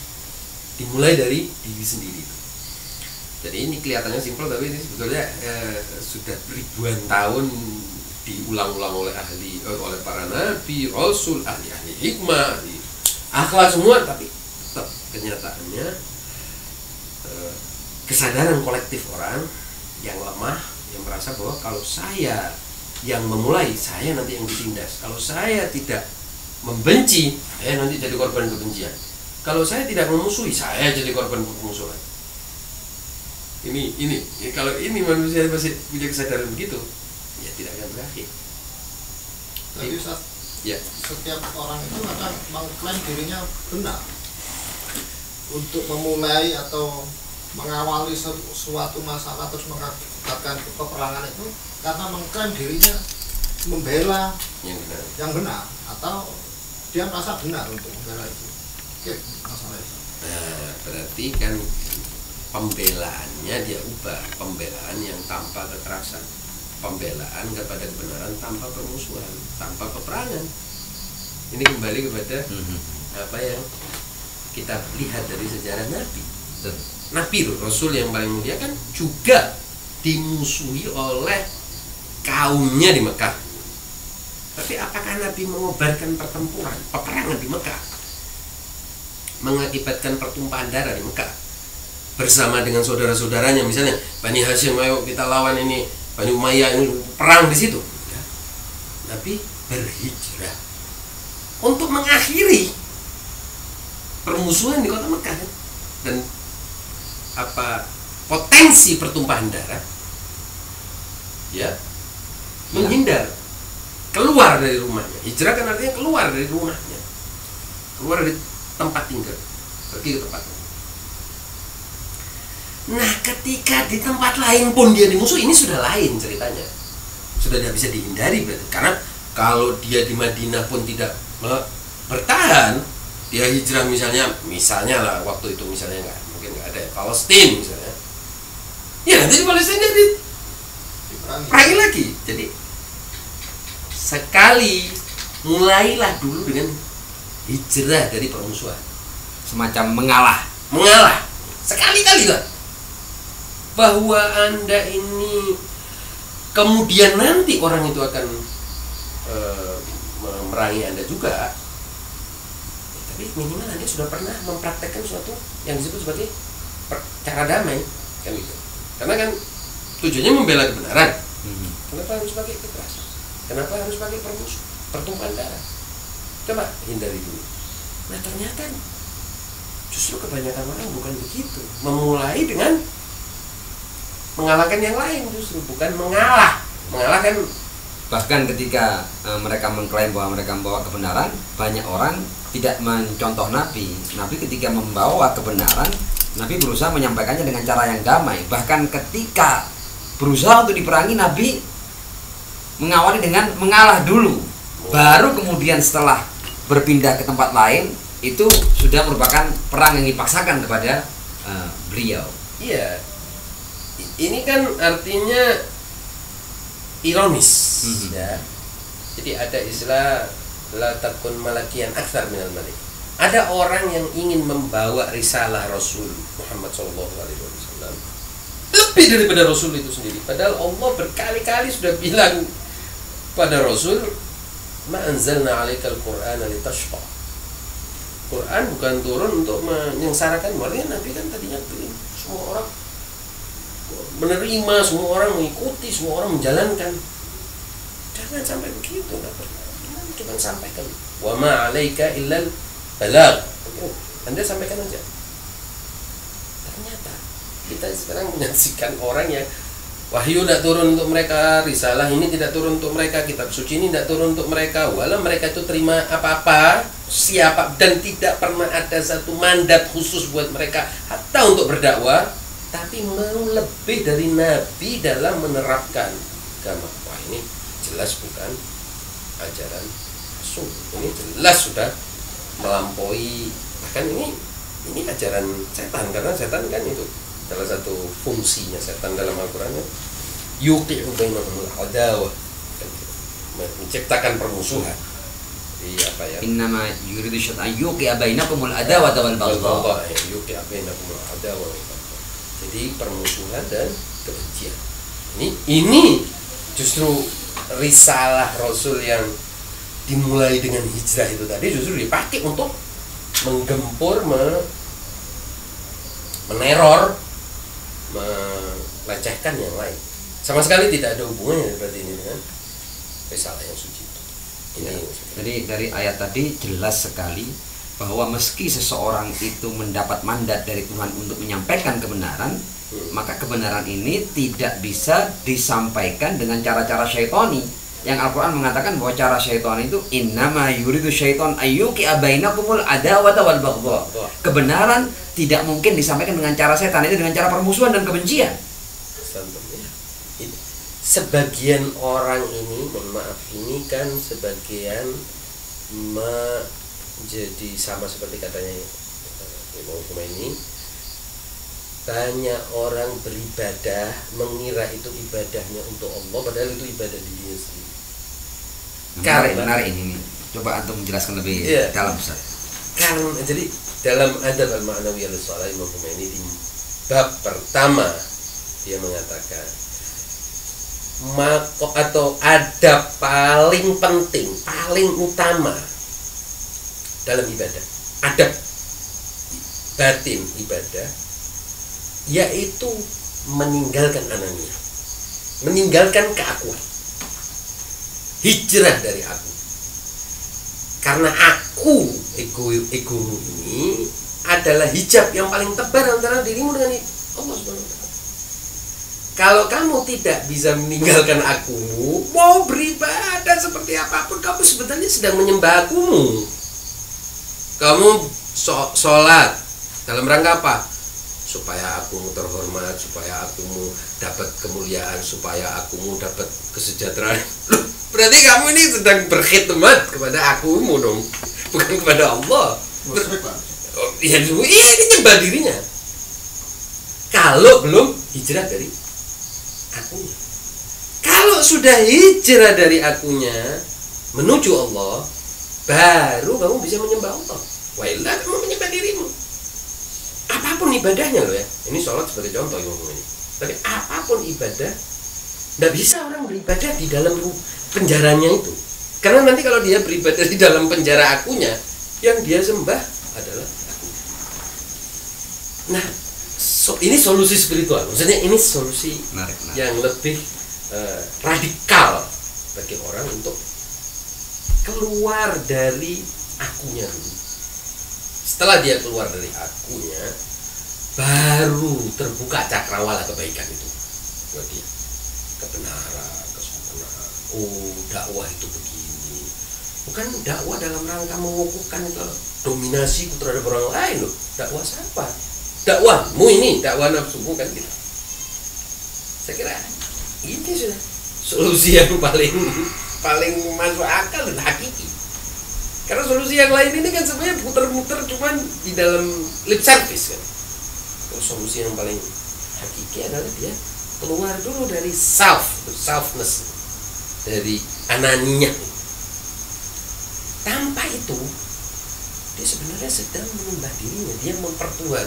Speaker 2: Dimulai dari diri sendiri. Jadi ini kelihatannya simpel, tapi ini sebetulnya sudah ribuan tahun diulang-ulang oleh oleh para nabi, rasul, ahli hikmah, ahli akhlak semua, tapi tetap kenyataannya kesadaran kolektif orang yang lemah, yang merasa bahwa kalau saya yang memulai, saya nanti yang ditindas. Kalau saya tidak membenci, saya nanti jadi korban kebencian. Kalau saya tidak memusuhi, saya jadi korban permusuhan. Ini kalau ini manusia masih punya kesadaran begitu, ya tidak akan berakhir.
Speaker 3: Tapi Ustaz,
Speaker 2: Ya,
Speaker 3: setiap orang itu akan mengklaim dirinya benar untuk memulai atau mengawali suatu masalah terus mengakibatkan peperangan itu karena mengklaim dirinya membela
Speaker 2: yang benar.
Speaker 3: yang benar atau dia merasa benar untuk membela itu. Oke, masalah itu.
Speaker 2: Nah, berarti kan pembelaannya dia ubah, pembelaan yang tanpa kekerasan, pembelaan kepada kebenaran tanpa permusuhan, tanpa peperangan. Ini kembali kepada apa yang kita lihat dari sejarah Nabi. Nabi Rasul yang paling mulia kan juga dimusuhi oleh kaumnya di Mekah. Tapi apakah Nabi mengobarkan pertempuran, peperangan di Mekah, mengakibatkan pertumpahan darah di Mekah bersama dengan saudara-saudaranya, misalnya Bani Hashim, ayo kita lawan ini Bani Umayyah, ini perang di situ. Ya. Nabi berhijrah untuk mengakhiri permusuhan di kota Mekah kan? Dan apa potensi pertumpahan darah, ya, menghindar, keluar dari rumahnya. Hijrah kan artinya keluar dari rumahnya, keluar dari tempat tinggal, pergi ke tempat lain. Nah, ketika di tempat lain pun dia dimusuhi, ini sudah lain ceritanya, sudah tidak bisa dihindari berarti. Karena kalau dia di Madinah pun tidak bertahan, dia hijrah misalnya lah waktu itu misalnya mungkin nggak ada Palestina misalnya, ya nanti di Palestina jadi diperangi lagi. Jadi sekali mulailah dulu dengan hijrah dari permusuhan,
Speaker 1: Semacam mengalah.
Speaker 2: sekali-kali lah, bahwa Anda ini kemudian nanti orang itu akan memerangi Anda juga. Tapi minimal Anda sudah pernah mempraktekkan sesuatu yang disebut sebagai cara damai, kan gitu. Karena kan tujuannya membela kebenaran. Kenapa harus pakai kekerasan? Kenapa harus pakai pertumpahan darah? Coba hindari dulu. Nah, ternyata justru kebanyakan orang bukan begitu. Memulai dengan mengalahkan yang lain, justru bukan mengalahkan.
Speaker 1: Bahkan ketika mereka mengklaim bahwa mereka membawa kebenaran, banyak orang tidak mencontoh Nabi. Nabi ketika membawa kebenaran, Nabi berusaha menyampaikannya dengan cara yang damai. Bahkan ketika berusaha untuk diperangi, Nabi mengawali dengan mengalah dulu. Baru kemudian setelah berpindah ke tempat lain, itu sudah merupakan perang yang dipaksakan kepada beliau.
Speaker 2: Iya. Ini kan artinya ironis, ya. Jadi ada istilah la takun malakian aktsar minal malik. Ada orang yang ingin membawa risalah Rasul Muhammad SAW lebih daripada Rasul itu sendiri. Padahal Allah berkali-kali sudah bilang pada Rasul, ma anzalna 'alaikal qur'ana litashqa. Quran bukan turun untuk menyengsarakan. Makanya Nabi kan tadinya semua orang menerima, semua orang mengikuti, semua orang menjalankan. Jangan sampai begitu, cuma sampaikan. Wa ma 'alaika illal balagh. Anda sampaikan aja. Ternyata kita sekarang menyaksikan orang yang wahyu tidak turun untuk mereka, risalah ini tidak turun untuk mereka, kitab suci ini tidak turun untuk mereka, walau mereka itu terima apa-apa, siapa, dan tidak pernah ada satu mandat khusus buat mereka hatta untuk berdakwah, tapi mau lebih dari Nabi dalam menerapkan agama. Wah, ini jelas bukan ajaran Rasul. Ini jelas sudah melampaui, bahkan ini Ini ajaran setan, karena setan kan itu salah satu fungsinya setan dalam Al-Quran, yuqi'u bainahumul adawah, menciptakan permusuhan. Jadi apa ya?
Speaker 1: Innama yuridu syaitan yuqi'a bainakumul adawata wal baghdha.
Speaker 2: Yuqi'a bainakumul adawah wal baghdha. Jadi permusuhan dan kebencian. Ini justru risalah Rasul yang dimulai dengan hijrah itu tadi justru dipakai untuk menggempur, meneror, melecehkan yang lain. Sama sekali tidak ada hubungannya berarti ini dengan risalah yang suci itu.
Speaker 1: Jadi dari ayat tadi jelas sekali bahwa meski seseorang itu mendapat mandat dari Tuhan untuk menyampaikan kebenaran, maka kebenaran ini tidak bisa disampaikan dengan cara-cara syaitani. Yang Al-Quran mengatakan bahwa cara syaitan itu innama yuridu syaitan ayyuqi'a bainakumul adawata wal baghdha. Kebenaran tidak mungkin disampaikan dengan cara setan, itu dengan cara permusuhan dan kebencian.
Speaker 2: Sebagian orang ini, mohon maaf, ini kan sebagian menjadi sama seperti katanya Imam Khomeini, banyak orang beribadah mengira itu ibadahnya untuk Allah, padahal itu ibadah dirinya sendiri.
Speaker 1: Menarik ini. Coba antum menjelaskan lebih dalam, Ustaz.
Speaker 2: Karena jadi dalam adab al-ma'nawi al-shalah Imam Khomeini di bab pertama dia mengatakan atau adab paling penting, paling utama dalam ibadah, adab batin ibadah, yaitu meninggalkan anania, meninggalkan keakuan, hijrah dari aku. Karena aku, egomu ini adalah hijab yang paling tebal antara dirimu dengan Allah Subhanahu wa Ta'ala. Kalau kamu tidak bisa meninggalkan akumu, mau beribadah seperti apapun, kamu sebenarnya sedang menyembah akumu. Kamu sholat dalam rangka apa? Supaya akumu terhormat, supaya akumu dapat kemuliaan, supaya akumu dapat kesejahteraan. Berarti kamu ini sedang berkhidmat kepada akumu dong, bukan kepada Allah. Iya, ini nyembah dirinya. Kalau belum hijrah dari akunya. Kalau sudah hijrah dari akunya menuju Allah, baru kamu bisa menyembah Allah. Wa illa kamu menyembah dirimu. Apapun ibadahnya loh ya. Ini sholat sebagai contoh yang ini. Tapi apapun ibadah, tidak bisa orang beribadah di dalam penjaranya itu. Karena nanti kalau dia beribadah di dalam penjara akunya, yang dia sembah adalah aku. Nah, ini solusi spiritual. Maksudnya ini solusi yang lebih radikal bagi orang untuk keluar dari akunya dulu. Setelah dia keluar dari akunya, baru terbuka cakrawala kebaikan itu buat dia. Kebenaran, kesempurnaan. Oh, dakwah itu begini. Bukan dakwah dalam rangka mengukuhkan dominasi terhadap orang lain loh. Dakwah siapa? Dakwahmu ini, dakwah nafsumu kan gitu. Saya kira ini sudah solusi yang paling masuk akal dan hakiki. Karena solusi yang lain ini kan sebenarnya puter-puter cuman di dalam lip service kan. Solusi yang paling hakiki adalah dia keluar dulu dari selfness, dari ananinya. Tanpa itu dia sebenarnya sedang menyembah dirinya, dia mempertuhan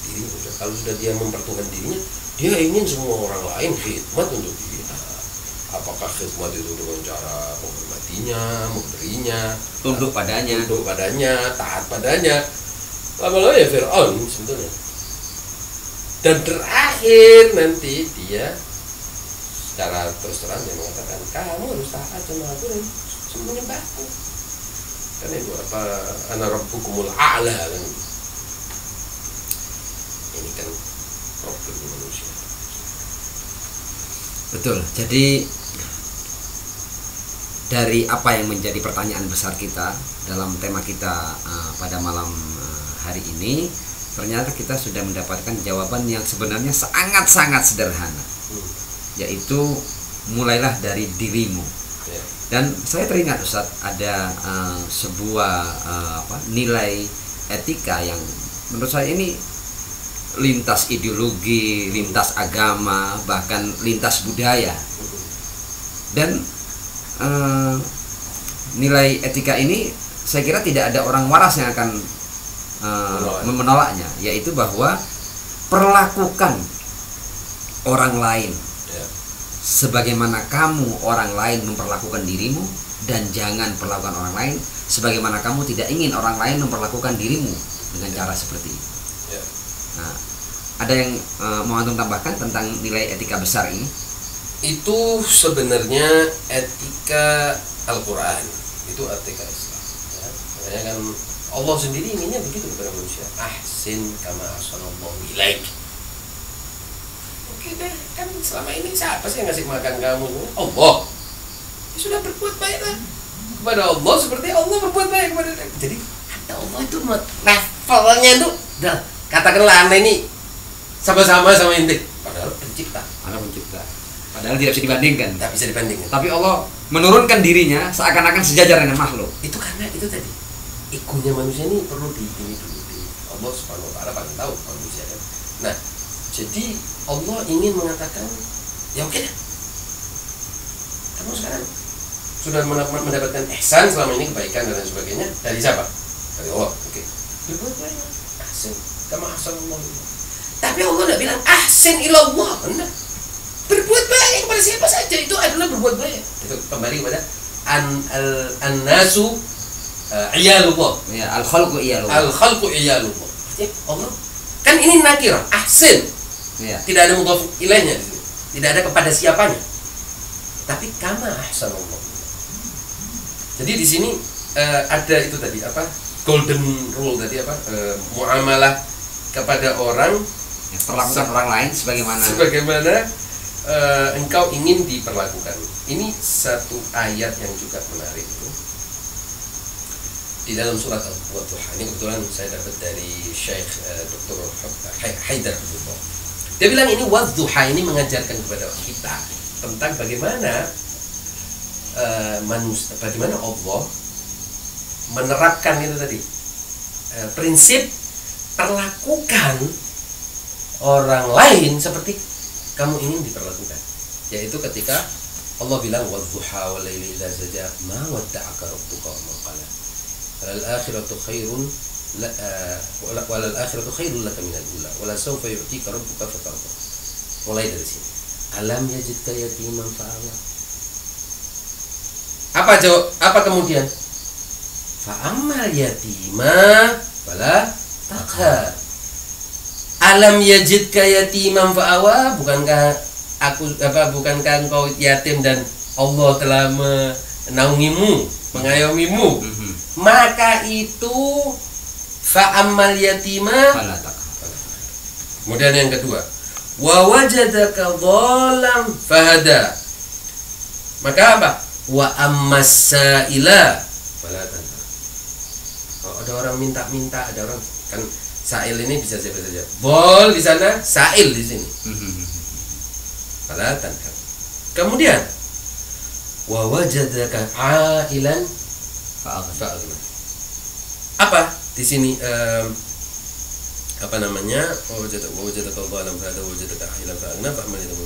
Speaker 2: dirinya. Kalau sudah dia mempertuhan dirinya, dia ingin semua orang lain khidmat untuk dia. Apakah khidmat itu dengan cara menghormatinya, memberinya, tunduk padanya, taat padanya. Lama-lama ya Fir'aun sebetulnya. Dan terakhir nanti dia secara terus terang dia mengatakan, kamu harus taat sama aku dan menyembahku. Kan itu apa, ana rabbukumul a'la kan. Ini kan problem manusia.
Speaker 1: Betul. Jadi dari apa yang menjadi pertanyaan besar kita dalam tema kita pada malam hari ini, ternyata kita sudah mendapatkan jawaban yang sebenarnya sangat-sangat sederhana, yaitu mulailah dari dirimu. Dan saya teringat Ustadz, ada sebuah nilai etika yang menurut saya ini lintas ideologi, lintas agama, bahkan lintas budaya. Dan nilai etika ini saya kira tidak ada orang waras yang akan menolaknya, yaitu bahwa perlakukan orang lain sebagaimana kamu orang lain memperlakukan dirimu, dan jangan perlakukan orang lain sebagaimana kamu tidak ingin orang lain memperlakukan dirimu dengan cara seperti itu. Nah, ada yang mau antum tambahkan tentang nilai etika besar ini?
Speaker 2: Itu sebenarnya etika Al-Quran, itu etika Islam ya. Makanya kan Allah sendiri inginnya begitu kepada manusia, ahsin kama ahsanallahu ilaik. Oke deh, kan selama ini siapa sih yang ngasih makan kamu? Allah. Ya sudah, berbuat baiklah kepada Allah seperti Allah berbuat baik kepada dia. Jadi ada Allah itu levelnya itu udah, katakanlah anda ini sama-sama sama ente, padahal pencipta.
Speaker 1: Padahal tidak bisa dibandingkan.
Speaker 2: Tidak bisa dibandingkan.
Speaker 1: Tapi Allah menurunkan dirinya seakan-akan sejajar dengan makhluk.
Speaker 2: Itu karena itu tadi, egonya manusia ini perlu ini dulu. Allah Subhanahu wa taala paling tahu manusia kan. Nah, jadi Allah ingin mengatakan, ya oke deh, kamu sekarang sudah mendapatkan ihsan selama ini, kebaikan dan lain sebagainya, dari siapa? Dari Allah. Oke. Berbuat baik, ahsin kama ahsanallahu ilaik. Tapi Allah tidak bilang ahsin ilallah. Enggak. Berbuat baik kepada siapa saja itu adalah berbuat baik. Itu kembali kepada an-nasu iyalullah.
Speaker 1: Ya, al-khalqu iyalullah.
Speaker 2: Al-khalqu iyalullah. Artinya Allah kan ini nakirah, ahsin.
Speaker 1: Ya.
Speaker 2: Tidak ada mudhaf ilaihnya di sini. Tidak ada kepada siapanya. Tapi kama ahsanallah. Jadi di sini ada itu tadi apa? Golden rule tadi apa? Muamalah kepada orang,
Speaker 1: Ya, perlakukan orang lain
Speaker 2: sebagaimana engkau ingin diperlakukan. Ini satu ayat yang juga menarik itu di dalam surat Al-Duha. Ini kebetulan saya dapat dari Syekh Dr. Haidar Abdullah. Dia bilang ini Wadduha ini mengajarkan kepada kita tentang bagaimana bagaimana Allah menerapkan itu tadi prinsip perlakukan orang lain seperti kamu ingin diperlakukan, yaitu ketika Allah bilang wadduha wal laili idza saja ma wadda'aka rabbuka wa ma qala wal akhiratu khairun wal akhiratu khairul laka minal ula wala sawfa yu'tika rabbuka fatarda. Mulai dari sini, alam yajidka yatiman fa'awa. Apa kemudian? Fa'ammal yatima fala taqhar. Alam yajidka yatiman fa'awa, bukankah engkau yatim dan Allah telah menaungimu, mengayomimu? Maka itu fa'ammal yatima fala taqhar. Kemudian yang kedua, wa wajadaka dhalam fahada. Maka apa? Wa ammas sa'ila fala tanhar. Kalau ada orang minta-minta, ada orang kan sa'il ini bisa siapa saja. Bol di sana, sa'il di sini. Fala tanhar. Kemudian wa wajadaka 'ailan fa'aghna. Apa di sini apa namanya? Wa wajadaka dhalam fahada wa wajadaka 'ailan fa'aghna fa amma lidu.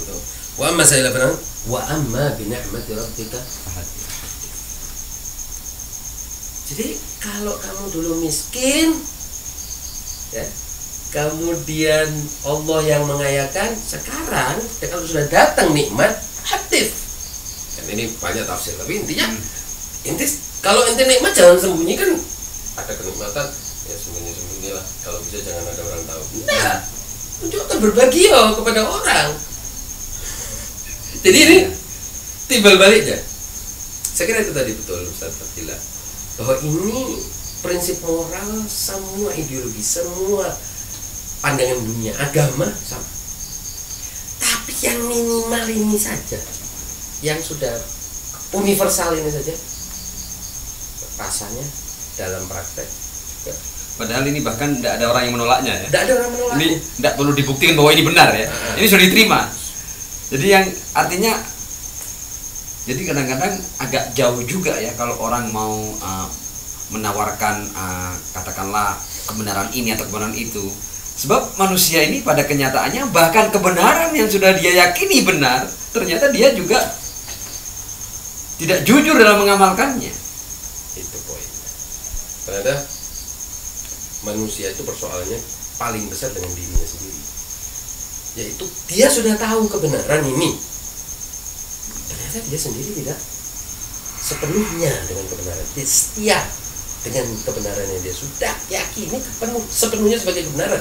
Speaker 2: Wa amma sa'ila fa'aghna wa amma bi ni'mati rabbika fahaddith. Jadi kalau kamu dulu miskin, ya, kemudian Allah yang mengayakan, sekarang kalau sudah datang nikmat, hadith. Dan ini banyak tafsir, tapi intinya kalau ente nikmat jangan sembunyikan. Ada kenikmatan, ya sembunyi-sembunyilah. Kalau bisa jangan ada orang tahu. Nah, tunjukkan berbagi kepada orang. Jadi ini timbal baliknya. Saya kira itu tadi betul Ustaz Fadila, bahwa ini prinsip moral semua ideologi, semua pandangan dunia, agama sama. Tapi yang minimal ini saja, yang sudah universal ini saja, rasanya dalam praktek juga.
Speaker 1: Padahal ini bahkan tidak ada orang yang menolaknya ya.
Speaker 2: Tidak ada orang menolak.
Speaker 1: Ini tidak perlu dibuktikan bahwa ini benar ya. Ini sudah diterima. Jadi yang artinya, jadi kadang-kadang agak jauh juga ya kalau orang mau menawarkan katakanlah kebenaran ini atau kebenaran itu. Sebab manusia ini pada kenyataannya bahkan kebenaran yang sudah dia yakini benar, ternyata dia juga tidak jujur dalam mengamalkannya.
Speaker 2: Itu poinnya. Ternyata manusia itu persoalannya paling besar dengan dirinya sendiri. Yaitu dia sudah tahu kebenaran ini, ternyata dia sendiri tidak sepenuhnya dengan kebenaran. Dia setia dengan kebenaran yang dia sudah yakini sepenuhnya sebagai kebenaran.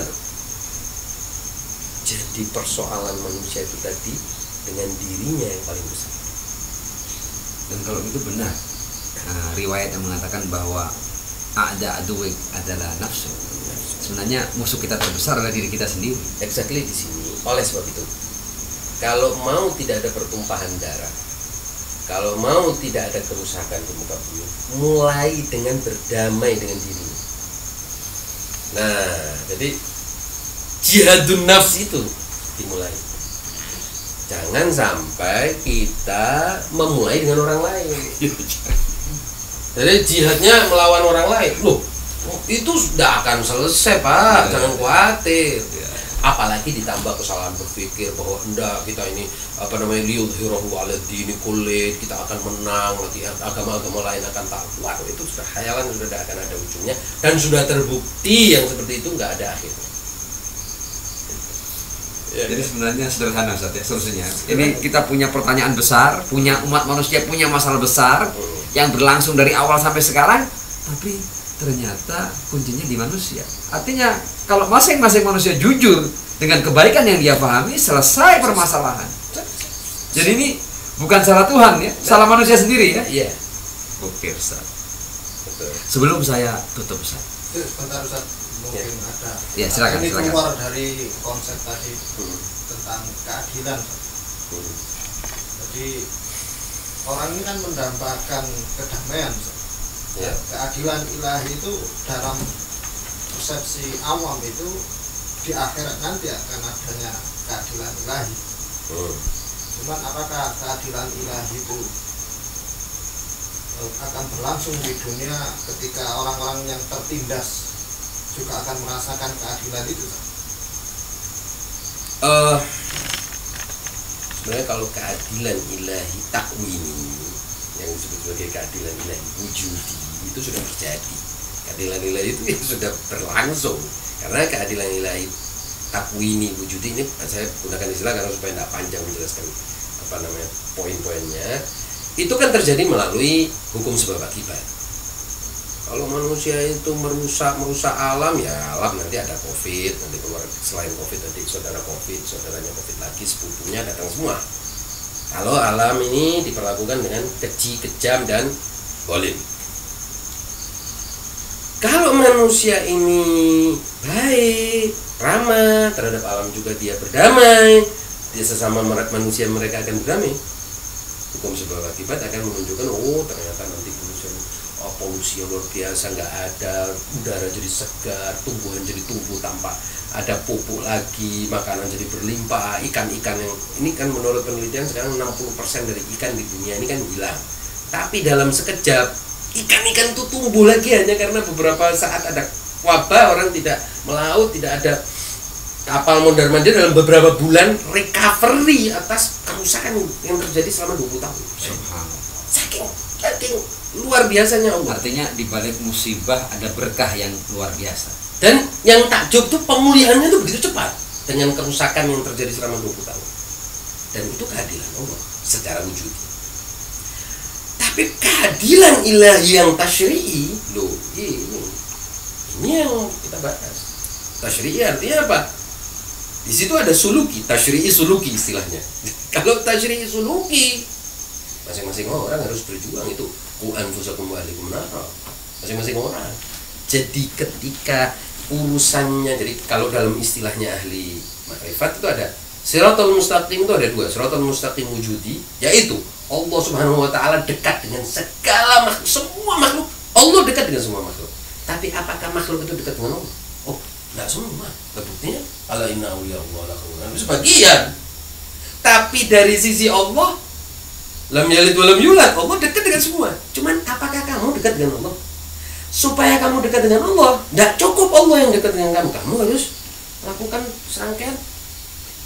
Speaker 2: Jadi persoalan manusia itu tadi dengan dirinya yang paling besar.
Speaker 1: Dan kalau itu benar, riwayat yang mengatakan bahwa ada aduwik adalah nafsu. Sebenarnya musuh kita terbesar adalah diri kita sendiri.
Speaker 2: Exactly di sini. Oleh sebab itu, kalau mau tidak ada pertumpahan darah, kalau mau tidak ada kerusakan di muka bumi, mulai dengan berdamai dengan diri. Nah, jadi jihadun nafs itu dimulai. Jangan sampai kita memulai dengan orang lain. Jadi jihadnya melawan orang lain. Loh, itu sudah akan selesai, Pak. Jangan khawatir. Apalagi ditambah kesalahan berpikir bahwa enggak, kita ini liyudhhirahu 'ala dini kulli, kita akan menang, nanti agama-agama lain akan takwa. Itu sudah khayalan, sudah tidak akan ada ujungnya, dan sudah terbukti yang seperti itu enggak ada akhirnya.
Speaker 1: Jadi sebenarnya sederhana Ustaz ya solusinya. Ini kita punya pertanyaan besar, punya umat manusia punya masalah besar yang berlangsung dari awal sampai sekarang, tapi ternyata kuncinya di manusia. Artinya kalau masing-masing manusia jujur dengan kebaikan yang dia pahami, selesai permasalahan. Jadi ini bukan salah Tuhan ya, salah manusia sendiri ya.
Speaker 2: Iya.
Speaker 1: Oke Ustaz.
Speaker 2: Betul.
Speaker 1: Sebelum saya tutup Ustaz.
Speaker 3: Sebentar Ustaz, mungkin ada.
Speaker 1: Ya, silakan,
Speaker 3: Ini
Speaker 1: silakan.
Speaker 3: keluar dari konsep tadi tentang keadilan. Jadi orang ini kan mendambakan kedamaian.
Speaker 2: Ya.
Speaker 3: Keadilan ilahi itu dalam persepsi awam itu di akhirat nanti akan adanya keadilan ilahi. Cuman apakah keadilan ilahi itu akan berlangsung di dunia ketika orang-orang yang tertindas juga akan merasakan keadilan itu?
Speaker 2: Sebenarnya kalau keadilan ilahi takwini yang disebut sebagai keadilan ilahi wujudi itu sudah terjadi. Keadilan ilahi itu sudah berlangsung, karena keadilan ilahi takwini wujudi ini saya gunakan istilah karena supaya tidak panjang menjelaskan poin-poinnya. Itu kan terjadi melalui hukum sebab akibat. Kalau manusia itu merusak alam, ya alam nanti ada COVID, nanti keluar selain COVID nanti saudara COVID, saudaranya COVID lagi, sepupunya datang semua. Kalau alam ini diperlakukan dengan keji, kejam, dan zalim. Kalau manusia ini baik, ramah terhadap alam, juga dia berdamai, dia sesama manusia mereka akan berdamai. Hukum sebab akibat akan menunjukkan, oh ternyata nanti polusi yang luar biasa nggak ada, udara jadi segar, tumbuhan jadi tumbuh tanpa ada pupuk lagi, makanan jadi berlimpah, ikan-ikan yang ini kan menurut penelitian sekarang 60% dari ikan di dunia ini kan hilang. Tapi dalam sekejap ikan-ikan itu tumbuh lagi hanya karena beberapa saat ada wabah, orang tidak melaut, tidak ada kapal mondar-mandir, dalam beberapa bulan recovery atas kerusakan yang terjadi selama 20 tahun. Saking luar biasanya Allah.
Speaker 1: Artinya di balik musibah ada berkah yang luar biasa.
Speaker 2: Dan yang takjub tuh pemulihannya tuh begitu cepat dengan kerusakan yang terjadi selama 20 tahun. Dan itu keadilan Allah secara wujud. Tapi keadilan ilahi yang tasyri'i, loh, ini yang kita bahas. Tasyri'i artinya apa? Di situ ada suluki, tasyri'i suluki istilahnya. Kalau tasyri'i suluki, masing-masing orang harus berjuang, itu anfusakum wa ahlikum nar. Masing-masing orang. Jadi ketika urusannya, jadi kalau dalam istilahnya ahli makrifat itu ada siratal mustaqim, itu ada dua. Siratal mustaqim wujudi, yaitu Allah Subhanahu wa taala dekat dengan segala makhluk, semua makhluk. Allah dekat dengan semua makhluk. Tapi apakah makhluk itu dekat dengan Allah? Oh, enggak semua. Buktinya ala inna awliya Allah la khawfun sebagian. Tapi dari sisi Allah, lam yalid wa lam yulad, Allah dekat dengan semua. Cuman apakah kamu dekat dengan Allah? Supaya kamu dekat dengan Allah, tidak cukup Allah dekat dengan kamu harus melakukan serangkaian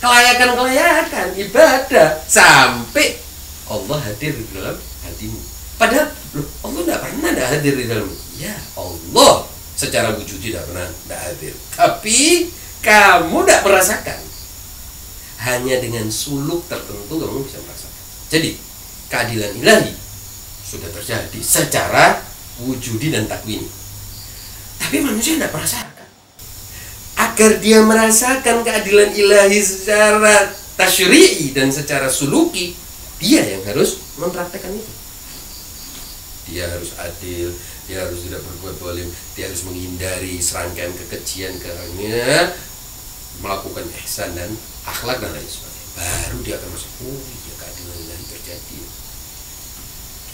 Speaker 2: kelayakan ibadah sampai Allah hadir di dalam hatimu. Padahal Allah tidak pernah tidak hadir di dalam. Ya Allah secara wujud tidak pernah tidak hadir. Tapi kamu tidak merasakan. Hanya dengan suluk tertentu kamu bisa merasakan. Jadi keadilan ilahi sudah terjadi secara wujudi dan takwini. Tapi manusia tidak merasakan. Agar dia merasakan keadilan ilahi secara tasyri'i dan secara suluki, dia yang harus mempraktekkan itu. Dia harus adil, dia harus tidak berbuat zalim, dia harus menghindari serangkaian kekejian karena melakukan ihsan dan akhlak dan lain sebagainya. Baru dia akan masuk, oh iya keadilan ilahi terjadi.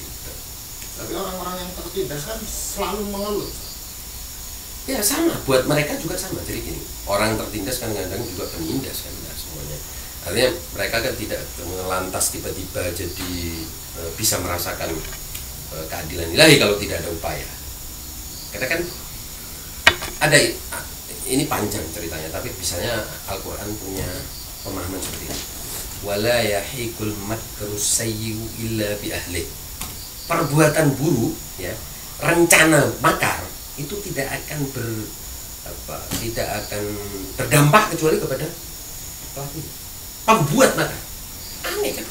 Speaker 2: Gitu.
Speaker 3: Tapi orang-orang yang tertindas kan selalu mengeluh.
Speaker 2: Ya sama, buat mereka juga sama. Jadi gini, orang tertindas kan kadang juga penindas kan, nah, semuanya. Artinya mereka kan tidak lantas tiba-tiba jadi bisa merasakan keadilan ilahi kalau tidak ada upaya. Karena kan ada, ini panjang ceritanya, tapi misalnya Al-Quran punya pemahaman seperti ini. Wala yahiqul makru sayyi'u illa bi ahli. Perbuatan buruk, ya, rencana makar itu tidak akan berdampak kecuali kepada pelaku, pembuat makar. Aneh kan?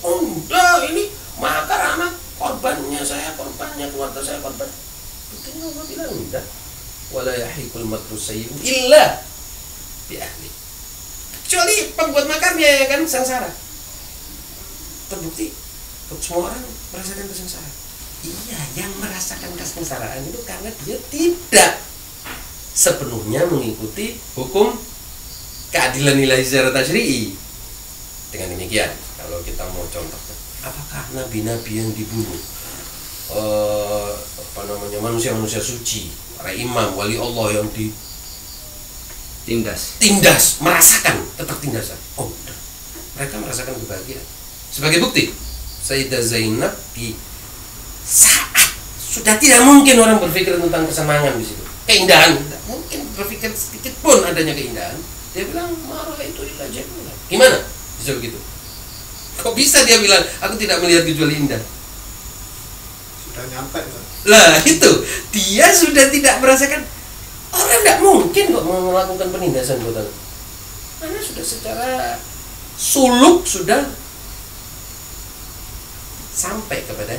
Speaker 2: Oh enggak, ini makar anak korbannya saya, korbannya keluarga saya, korban. Buktinya Allah bilang enggak. Wala yahiqul makru sayyi'u illa bi ahli. Kecuali pembuat makarnya ya kan sengsara. Terbukti semua orang merasakan kesengsaraan. Iya, yang merasakan kesengsaraan itu karena dia tidak sepenuhnya mengikuti hukum keadilan ilahi secara tasyri'i. Dengan demikian, kalau kita mau contoh, apakah nabi-nabi yang dibunuh, manusia-manusia suci, para imam, wali Allah yang tindas, merasakan tetap tindasan? Oh, udah. Mereka merasakan kebahagiaan. Sebagai bukti, Sayyidah Zainab di saat sudah tidak mungkin orang berpikir tentang kesenangan di situ, keindahan, tidak mungkin berpikir sedikit pun adanya keindahan. Dia bilang marah itu illa jamila. Gimana bisa begitu? Kok bisa dia bilang aku tidak melihat kecuali indah?
Speaker 3: Sudah nyampe kan?
Speaker 2: Lah itu dia sudah tidak merasakan. Orang tidak mungkin kok melakukan penindasan buat aku. Karena sudah secara suluk sudah sampai kepada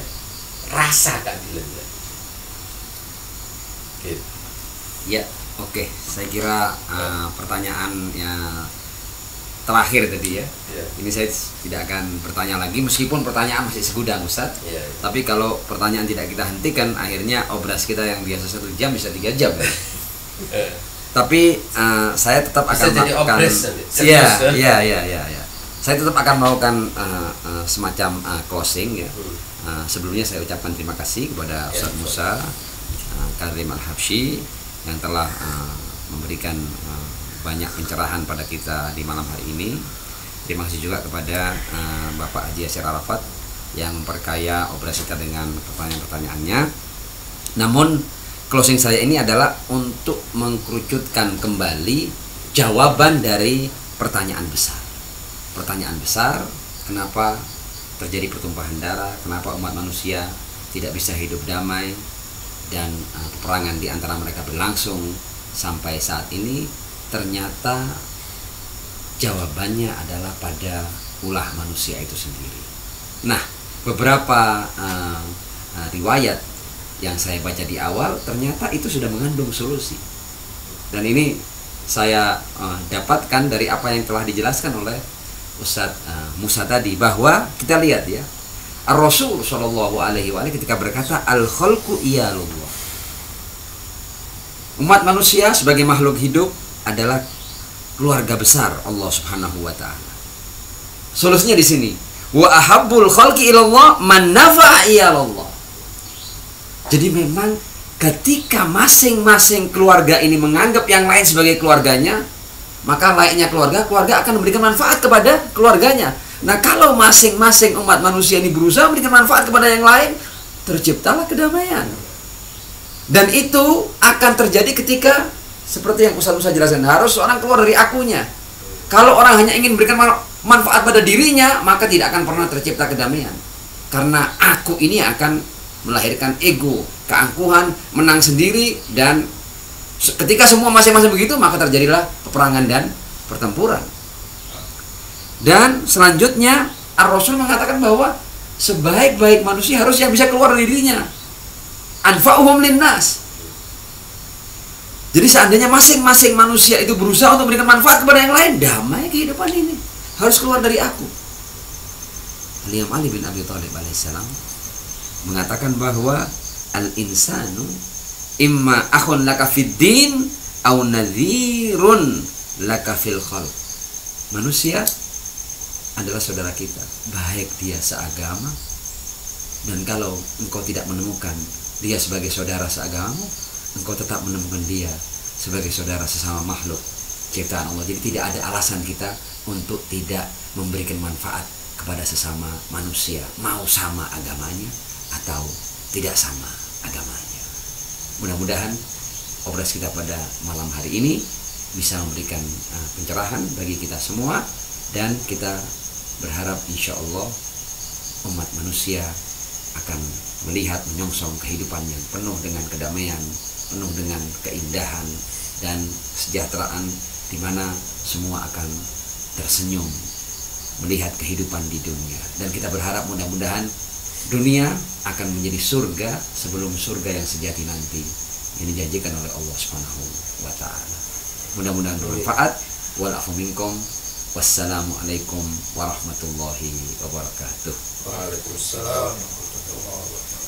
Speaker 2: rasa keadilan.
Speaker 1: Gitu. Ya, oke. Saya kira pertanyaan yang terakhir tadi ya. Ini saya tidak akan bertanya lagi meskipun pertanyaan masih segudang Ustaz. Tapi kalau pertanyaan tidak kita hentikan, akhirnya obras kita yang biasa 1 jam bisa 3 jam. Tapi saya tetap akan melakukan. Saya tetap akan melakukan semacam closing ya. Sebelumnya saya ucapkan terima kasih kepada Ustaz Musa Kadzim Al-Habsyi yang telah memberikan banyak pencerahan pada kita di malam hari ini. Terima kasih juga kepada Bapak Haji Yasir Arafat yang memperkaya obras kita dengan pertanyaan-pertanyaannya. Namun closing saya ini adalah untuk mengkerucutkan kembali jawaban dari pertanyaan besar. Pertanyaan besar, kenapa terjadi pertumpahan darah, kenapa umat manusia tidak bisa hidup damai dan peperangan di antara mereka berlangsung sampai saat ini. Ternyata jawabannya adalah pada ulah manusia itu sendiri. Nah, beberapa riwayat yang saya baca di awal ternyata itu sudah mengandung solusi. Dan ini saya dapatkan dari apa yang telah dijelaskan oleh Ustadz Musa tadi, bahwa kita lihat ya, Ar-Rasul Shallallahu Alaihi Wasallam ketika berkata al-khalqu iyalullah, umat manusia sebagai makhluk hidup adalah keluarga besar Allah Subhanahu Wa Taala. Solusinya di sini, wa ahabbul khalqi ilallah man nafa'a iyalullah. Jadi memang ketika masing-masing keluarga ini menganggap yang lain sebagai keluarganya, maka layaknya keluarga akan memberikan manfaat kepada keluarganya. Nah, kalau masing-masing umat manusia ini berusaha memberikan manfaat kepada yang lain, terciptalah kedamaian. Dan itu akan terjadi ketika Seperti yang Ustaz jelaskan, harus orang keluar dari akunya. Kalau orang hanya ingin memberikan manfaat pada dirinya, maka tidak akan pernah tercipta kedamaian. Karena aku ini akan melahirkan ego, keangkuhan, menang sendiri, dan ketika semua masing-masing begitu, maka terjadilah peperangan dan pertempuran. Dan selanjutnya Ar-Rasul mengatakan bahwa sebaik-baik manusia harus yang bisa keluar dari dirinya. Anfa'uhum linnas. Jadi seandainya masing-masing manusia itu berusaha untuk memberikan manfaat kepada yang lain, damai kehidupan ini. Harus keluar dari aku. Al-Imam Ali bin Abi Thalib alaihissalam mengatakan bahwa al-insanu imma akhun laka fid din au nadhirun laka fil khalq. Manusia adalah saudara kita, baik dia seagama, dan kalau engkau tidak menemukan dia sebagai saudara seagamamu, engkau tetap menemukan dia sebagai saudara sesama makhluk ciptaan Allah. Jadi tidak ada alasan kita untuk tidak memberikan manfaat kepada sesama manusia, mau sama agamanya atau tidak sama agamanya. Mudah-mudahan obras kita pada malam hari ini bisa memberikan pencerahan bagi kita semua, dan kita berharap insya Allah umat manusia akan melihat menyongsong kehidupan yang penuh dengan kedamaian, penuh dengan keindahan dan kesejahteraan, di mana semua akan tersenyum melihat kehidupan di dunia. Dan kita berharap mudah-mudahan dunia akan menjadi surga sebelum surga yang sejati nanti yang dijanjikan oleh Allah Subhanahu wa taala. Mudah-mudahan bermanfaat. Walafu minkum. Wassalamualaikum warahmatullahi wabarakatuh.
Speaker 2: Waalaikumsalam warahmatullahi wabarakatuh.